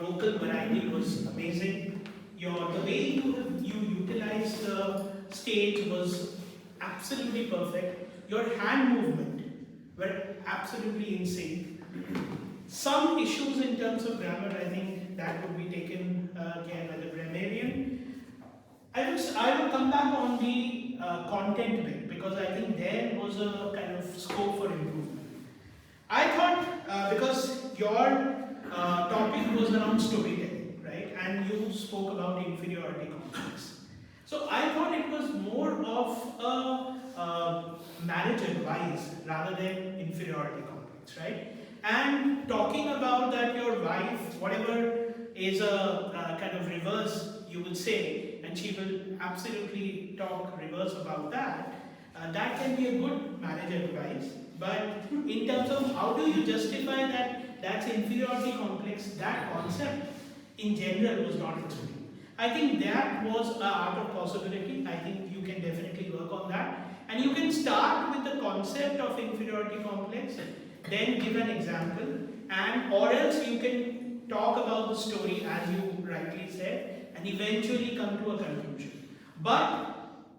vocal variety was amazing. The way you utilized the stage was absolutely perfect. Your hand movement were absolutely in sync. Some issues in terms of grammar, I think that would be taken care by the grammarian. I will come back on the content bit, because I think there was a kind of scope for improvement. I thought, because your topic was around storytelling, right? And you spoke about inferiority complex. So I thought it was more of a marriage advice rather than inferiority complex, right? And talking about that your wife, whatever is a kind of reverse, you would say, and she will absolutely talk reverse about that, that can be a good marriage advice. But in terms of how do you justify that that's inferiority complex, that concept in general was not explained. I think that was an art of possibility. I think you can definitely work on that. And you can start with the concept of inferiority complex, then give an example, and or else you can talk about the story as you rightly said, and eventually come to a conclusion. But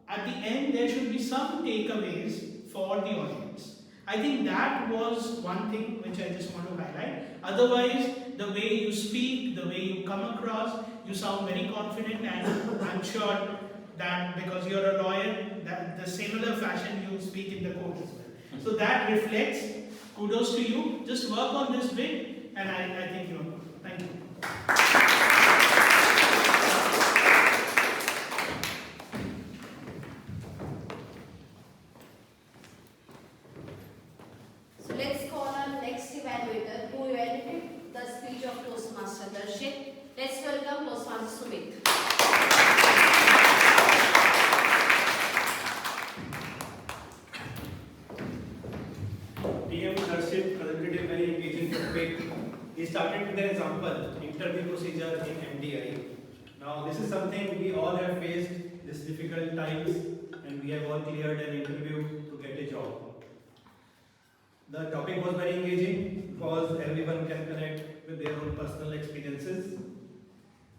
at the end, there should be some takeaways for the audience. I think that was one thing which I just want to highlight. Otherwise, the way you speak, the way you come across, you sound very confident, and I'm sure that because you're a lawyer, that the similar fashion you speak in the court as well. So that reflects. Kudos to you. Just work on this bit, and I think you're good. Thank you. So let's call our next evaluator who evaluated the speech of Toastmaster Darshit. Let's welcome Toastmaster Sumit. PM Darshit presented a very engaging topic. He started with an example, interview procedure in MDI. Now this is something we all have faced these difficult times, and we have all cleared an interview to get a job. The topic was very engaging because everyone can connect with their own personal experiences.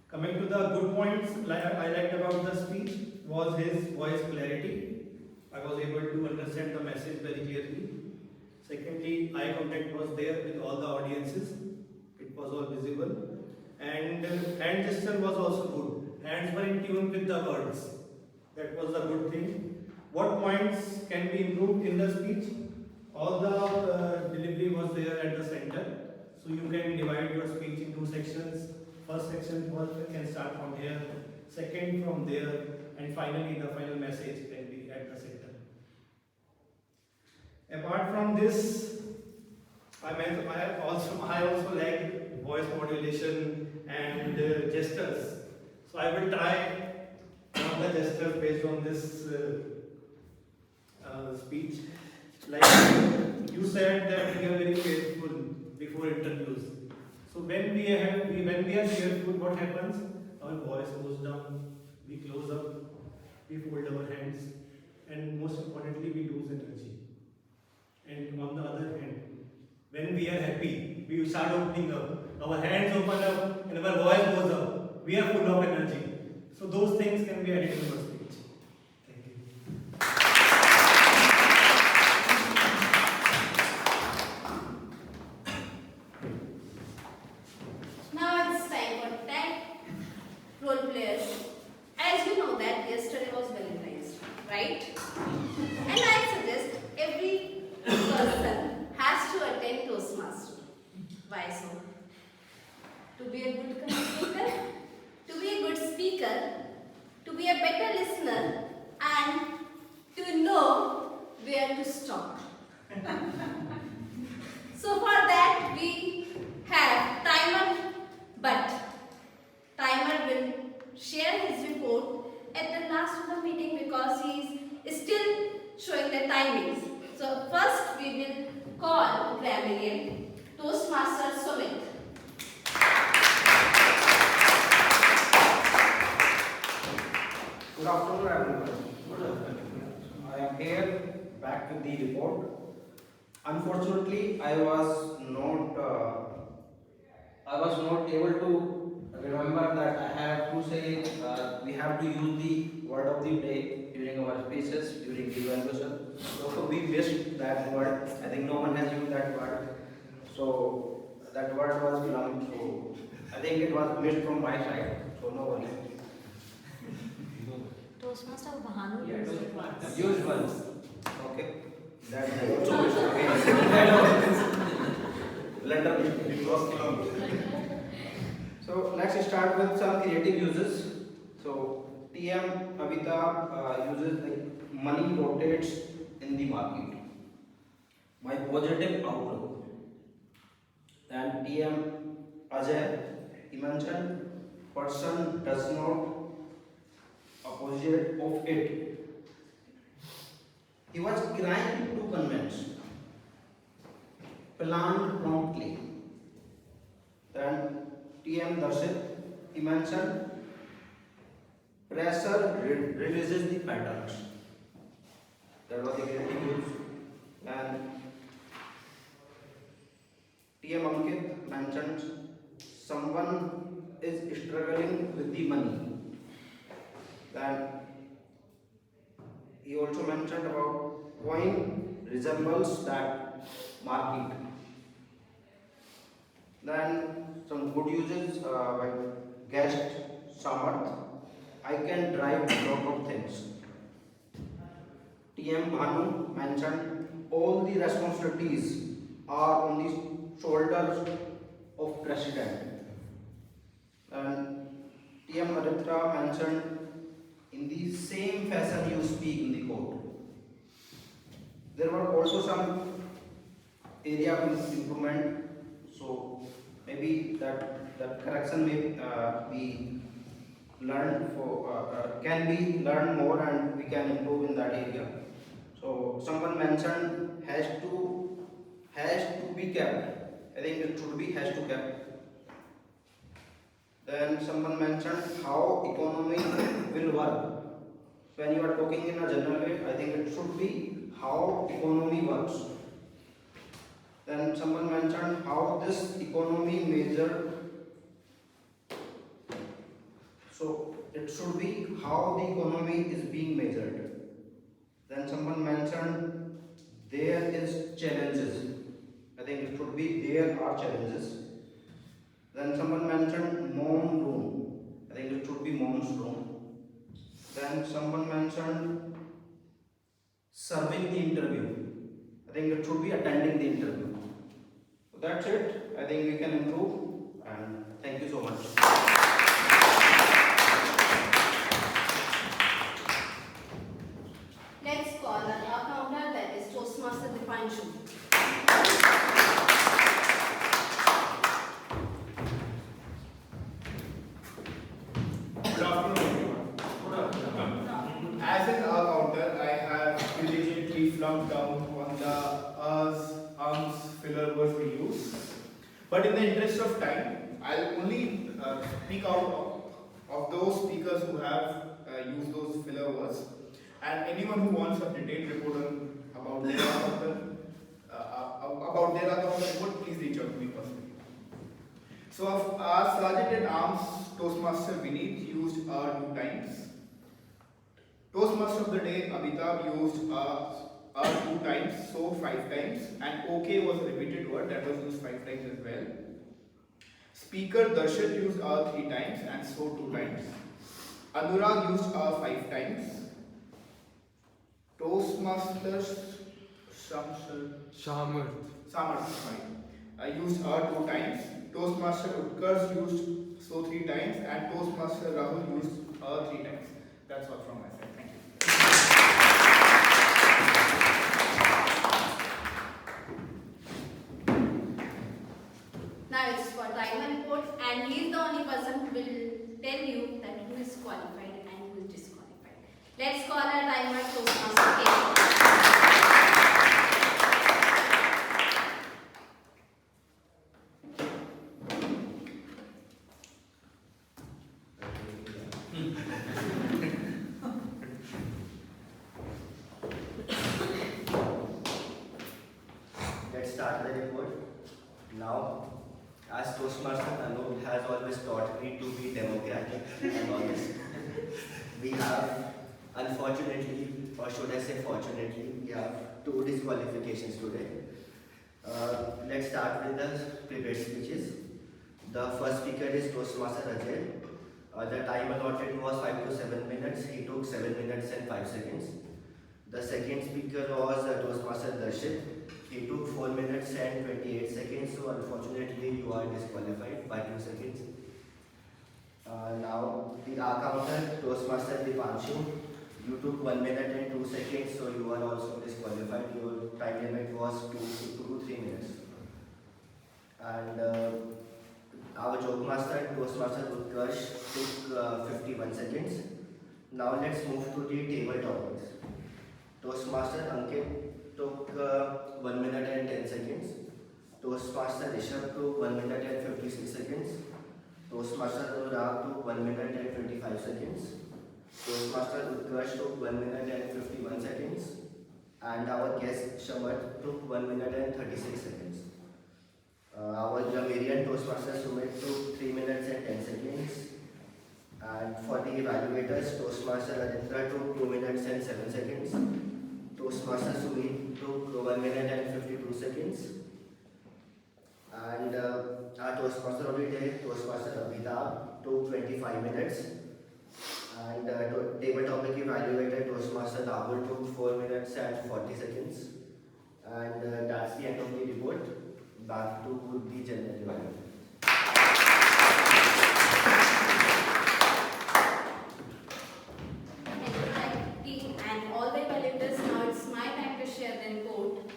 Coming to the good points I liked about the speech was his voice clarity. I was able to understand the message very clearly. Secondly, eye contact was there with all the audiences. It was all visible. And hand gesture was also good. Hands were in tune with the words. That was a good thing. What points can be improved in the speech? All the delivery was there at the center. So you can divide your speech in two sections. First section can start from here, second from there, and finally the final message can be at the center. Apart from this, gesticulation and gestures. So I will try one of the gestures based on this speech. Like you said that we are very careful before interviews. So when we are careful, what happens? Our voice goes down, we close up, we fold our hands, and most importantly, we lose energy. And on the other hand, when we are happy, we start opening up, our hands open up, and our voice goes up. We are full of energy. So those things can be added in our speech. Thank you. Now it's time for 10 role players. As you know that yesterday was Valentine's, right? And I suggest every person has to attend Toastmasters. Why so? To be a good communicator, to be a good speaker, to be a better listener, and to know where to stop. So for that we have timer, but timer will share his report at the last of the meeting because he is still showing the timings. So first we will call Grammarian Toastmaster Sumit. Good afternoon, everyone. I am here back with the report. Unfortunately, I was not able to remember that I have to say we have to use the word of the day during our speeches, during the evaluation. So we missed that word. I think no one has used that word. So that word was belonging. So I think it was missed from my side. So no worries. Toastmaster Bahanu Use once. Okay. That's So let's start with some creative uses. So TM Avita uses like money rotates in the market. My positive outlook. Then TM Ajay, he mentioned person does not opposite of it. He was trying to convince. Planned promptly. Then TM Darshit, he mentioned pressure releases the patterns. That was the creative use. And TM Ankit mentioned someone is struggling with the money. Then he also mentioned about coin resembles that market. Then some good uses by guest Samarth. I can drive a lot of things. TM Bhanu mentioned all the responsibilities are on the shoulders of president. And TM Aditya mentioned in the same fashion you speak in the court. There were also some area of improvement, so maybe that correction may be learned for can be learned more and we can improve in that area. So someone mentioned has to be kept. I think it should be has to kept. Then someone mentioned how economy will work. When you are talking in a general way, I think it should be how economy works. Then someone mentioned how this economy measured. So it should be how the economy is being measured. Then someone mentioned there is challenges. I think it should be there are challenges. Then someone mentioned mom room. I think it should be mom's room. Then someone mentioned serving the interview. I think it should be attending the interview. So that's it. I think we can improve and thank you so much. Let's call our counter, that is Toastmaster Dipanshu. jump down on the arms filler words we use. But in the interest of time, I'll only speak out of those speakers who have used those filler words. And anyone who wants a detailed report on about their report, please reach out to me personally. So our Sergeant at Arms Toastmaster Vineet used 2 times. Toastmaster of the day Amitabh used 2 times, so 5 times, and OK was a repeated word that was used 5 times as well. Speaker Darshit used 3 times and so 2 times. Anurag used 5 times. Toastmasters Samarth used 2 times. Toastmaster Utkarsh used 3 times, and Toastmaster Rahul used 3 times. That's all from my side. Thank you. Now it's for timer report, and he is the only person who will tell you that who is qualified and who is disqualified. Let's call our timer Toastmaster. Let's start the report. Now, as Toastmaster Anup has always taught me to be democratic and honest, we have, unfortunately, or should I say fortunately, we have 2 disqualifications today. Let's start with the prepared speeches. The first speaker is Toastmaster Ajay. The time allotted was 5 to 7 minutes. He took 7 minutes and 5 seconds. The second speaker was Toastmaster Darshit. He took 4 minutes and 28 seconds, so unfortunately you are disqualified by 2 seconds. Now, the counter, Toastmaster Dipanshu, you took 1 minute and 2 seconds, so you are also disqualified. Your time limit was 2 to 3 minutes. And our joke master, Toastmaster Utkarsh, took 51 seconds. Now let's move to the table topics. Toastmaster Ankit took 1 minute and 10 seconds. Toastmaster Rishabh took 1 minute and 56 seconds. Toastmaster Anurag took 1 minute and 25 seconds. Toastmaster Utkarsh took 1 minute and 51 seconds. And our guest Shamat took 1 minute and 36 seconds. Our grammarian Toastmaster Sumit took 3 minutes and 10 seconds. And for the evaluators, Toastmaster Aditra took 2 minutes and 7 seconds. Toastmaster Sumit took 1 minute and 52 seconds. And our Toastmaster of the day, Toastmaster Abhitav, took 25 minutes. And table topic evaluator, Toastmaster Rahul, took 4 minutes and 40 seconds. And that's the end of the report. Back to the general evaluator. And all the evaluators, now it's my time to share the report.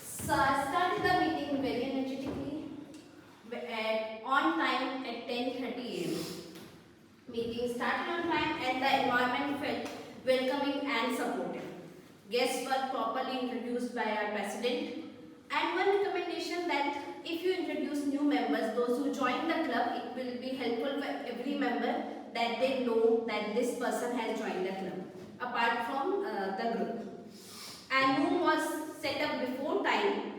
So I started the meeting very energetically, on time at 10:30 am. Meeting started on time and the environment felt welcoming and supportive. Guests were properly introduced by our president. And one recommendation that if you introduce new members, those who join the club, it will be helpful for every member that they know that this person has joined the club, apart from the group. And room was set up before time.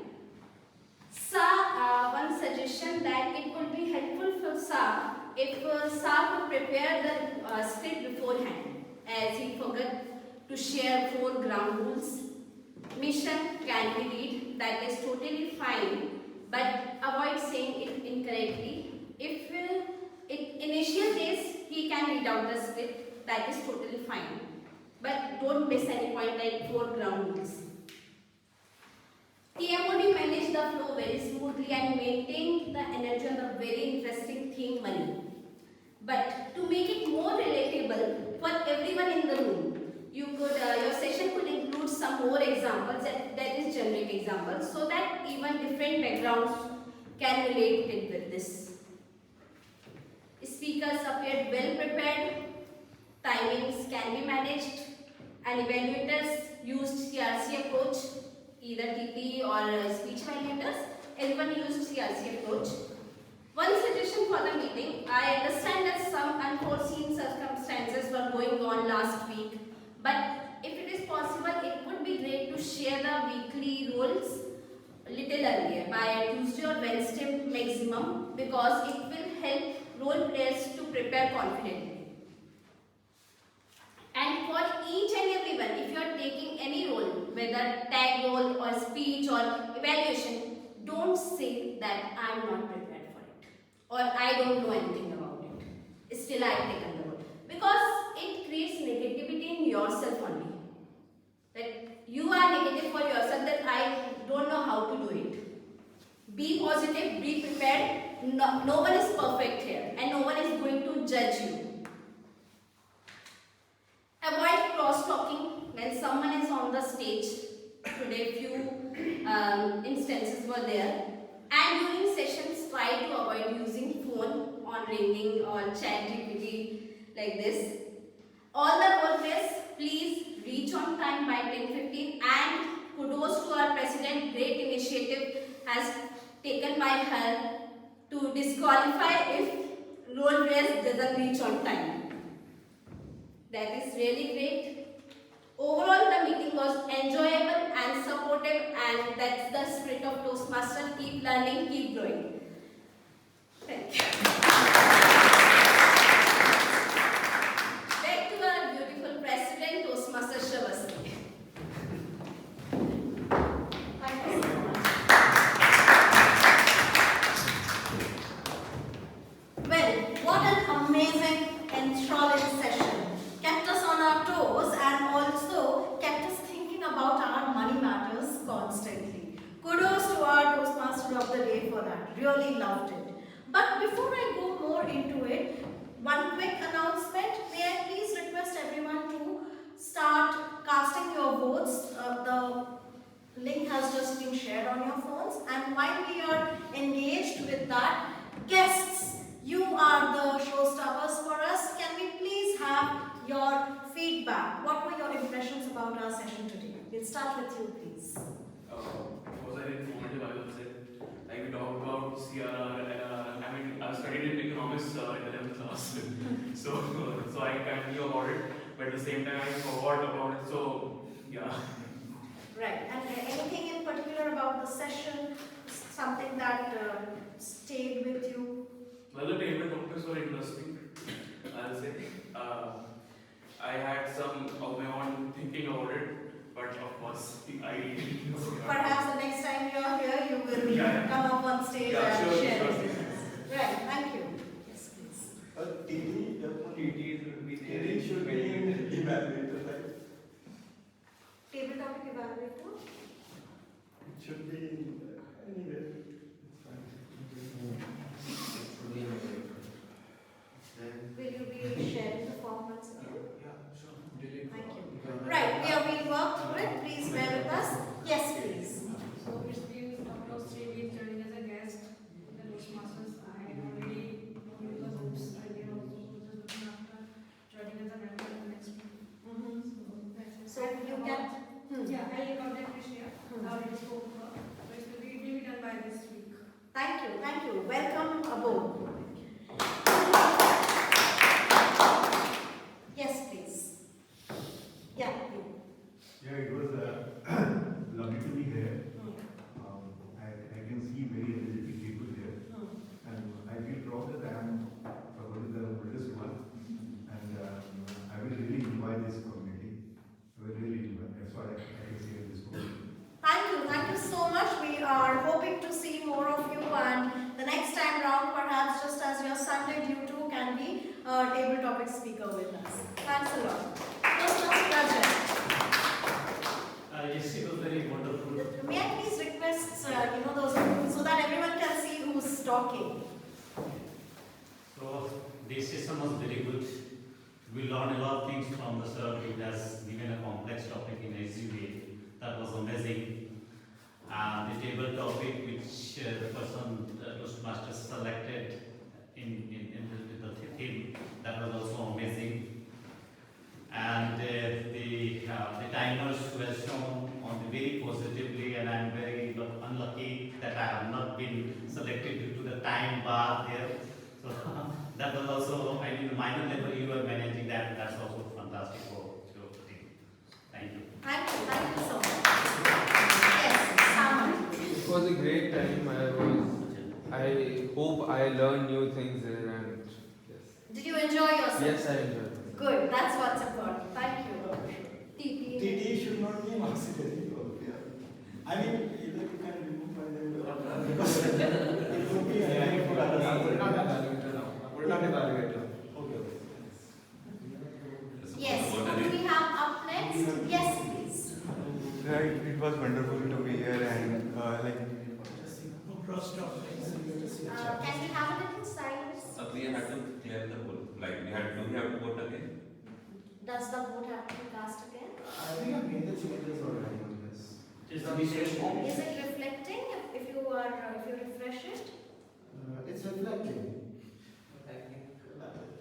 One suggestion that it would be helpful for Sa if Sa would prepare the script beforehand, as he forgot to share 4 ground rules. Mission can be read, that is totally fine, but avoid saying it incorrectly. If in initial days he can read out the script, that is totally fine, but don't miss any point like 4 ground rules. TMOD managed the flow very smoothly and maintained the energy on the very interesting theme money. But to make it more relatable for everyone in the room, your session could include some more examples, that is generic examples, so that even different backgrounds can relate with this. Speakers appeared well prepared, timings can be managed, and evaluators used CRC approach, either TP or speech evaluators. Everyone used CRC approach. One suggestion for the meeting: I understand that some unforeseen circumstances were going on last week, but if it is possible, it would be great to share the weekly roles a little earlier, by Tuesday or Wednesday maximum, because it will help role players to prepare confidently. And for each and everyone, if you are taking any role, whether tag role or speech or evaluation, don't say that I am not prepared for it or I don't know anything about it. Still I have taken the role, because it creates negativity in yourself only. That you are negative for yourself, that I don't know how to do it. Be positive, be prepared. No one is perfect here and no one is going to judge you. Avoid cross-talking when someone is on the stage. Today few instances were there. And during sessions, try to avoid using phone on ringing or chat GPT like this. All the role players, please reach on time by 10:15, and kudos to our president. Great initiative has taken by her to disqualify if role players doesn't reach on time. That is really great. Overall, the meeting was enjoyable and supportive, and that's the spirit of Toastmasters. Keep learning, keep growing. Thank you. Back to our beautiful president, Toastmaster Shavasthi. Thank you so much. Well, what an amazing, enthralling session. Kept us on our toes and also kept us thinking about our money matters constantly. Kudos to our Toastmaster of the Day for that. Really loved it. But before I go more into it, one quick announcement. May I please request everyone to start casting your votes. The link has just been shared on your phones. And while we are engaged with that, guests, you are the showstoppers for us. Can we please have your feedback? What were your impressions about our session today? We'll start with you, please. Was I informative? I would say. Like we talked about CRR, I mean, I studied in economics in the 11th class, so I kind of knew about it, but at the same time I forgot about it. So yeah. Right. And anything in particular about the session? Something that stayed with you? Well, the table topics were interesting, I'll say. I had some of my own thinking about it, but of course, I Perhaps the next time you are here, you will come up on stage and share it with us. Right, thank you. Yes, please. TD should be an evaluator, right? Table topic evaluator? It should be anywhere. Will you be sharing the form once again? Yeah, sure. Thank you. Right, we'll work through it. Please bear with us. Yes, please. So it's been almost 3 weeks joining as a guest in the Toastmasters. I already knew the ropes. I did also just looking after joining as a member in the next week. So you can. Yeah, I'll contact Krishna. I already spoke to her. So it will be done by this week. Thank you, thank you. Welcome aboard. Yes, please. Yeah, you. Yeah, it was lovely to be here. I can see very energetic people here. And I feel proud that I am probably the oldest one. And I will really enjoy this community. I will really enjoy. That's what I can say at this point. Thank you so much. We are hoping to see more of you, and the next time round, perhaps just as your Sunday, you too can be a table topic speaker with us. Thanks a lot. Toastmasters Rajan. Yes, it was very wonderful. May I please request, those so that everyone can see who's talking. So this session was very good. We learned a lot of things from the sir who has given a complex topic in a easy way. That was amazing. And the table topic which the person Toastmaster selected in the theme, that was also amazing. And the timers were shown on the very positively, and I'm very unlucky that I have not been selected due to the time bar there. So that was also, I mean, the minor level you were managing that. That's also fantastic for your team. Thank you. Thank you so much. Yes, Saman. It was a great time. I hope I learned new things there and yes. Did you enjoy yourself? Yes, I enjoyed it. Good, that's what's important. Thank you. TT should not be auxiliary. I mean, either you can remove by the because it would be helpful for others. I will not evaluate now. I will not evaluate now. Okay. Yes, who do we have up next? Yes, please. Right, it was wonderful to be here and Can we have a little silence? We had to clear the board. Like we had, do we have to vote again? Does the vote have to be cast again? I think I made the changes already on this. Is it reflecting if you refresh it? It's reflecting.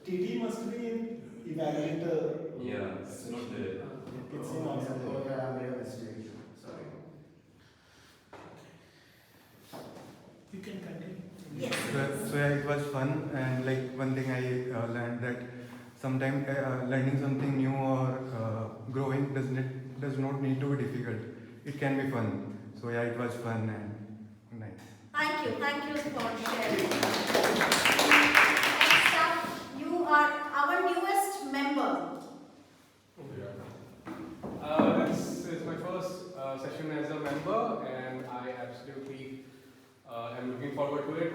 TT must be evaluator. Yeah, it's not there. It's in auxiliary. Oh yeah, I made a mistake. Sorry. You can continue. Yes. So yeah, it was fun and like one thing I learned that sometimes learning something new or growing does not need to be difficult. It can be fun. So yeah, it was fun and nice. Thank you for sharing. Next up, you are our newest member. This is my first session as a member, and I absolutely am looking forward to it.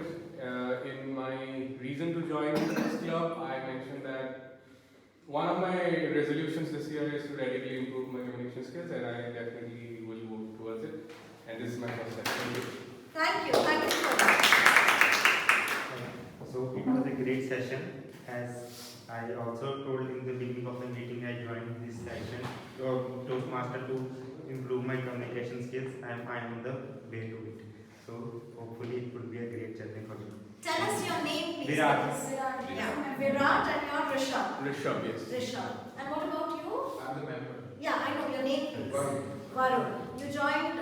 In my reason to join this club, I mentioned that one of my resolutions this year is to radically improve my communication skills, and I definitely will work towards it. And this is my first session. Thank you for that. So it was a great session. As I also told in the beginning of the meeting, I joined this session Toastmaster to improve my communication skills. I am on the way to it. So hopefully it will be a great journey for me. Tell us your name, please. Virat. Yeah, Virat, and you're Rishabh. Rishabh, yes. Rishabh. And what about you? I'm the member. Yeah, I know your name, please. Varun. You joined.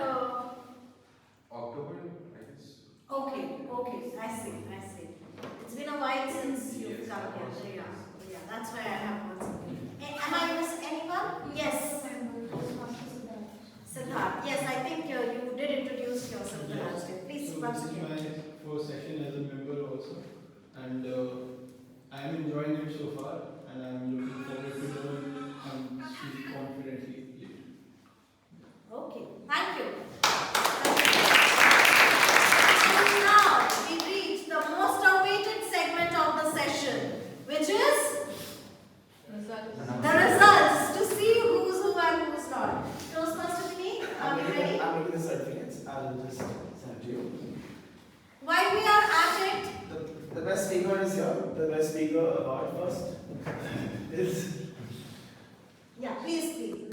October, I guess. Okay, I see. It's been a while since you've come here. Yeah, that's why I have one. Am I missing anyone? Yes. Siddharth. Yes, I think you did introduce yourself the last time. Please, once again. This is my first session as a member also, and I am enjoying it so far, and I am looking forward to learn and speak confidently later. Okay, thank you. And now we reach the most awaited segment of the session, which is the results, to see who's who and who's not. Toastmaster Vinny, are you ready? I'm making the certificates. I'll just send to you. While we are at it, The best speaker is here. The best speaker award first is. yeah, please, really.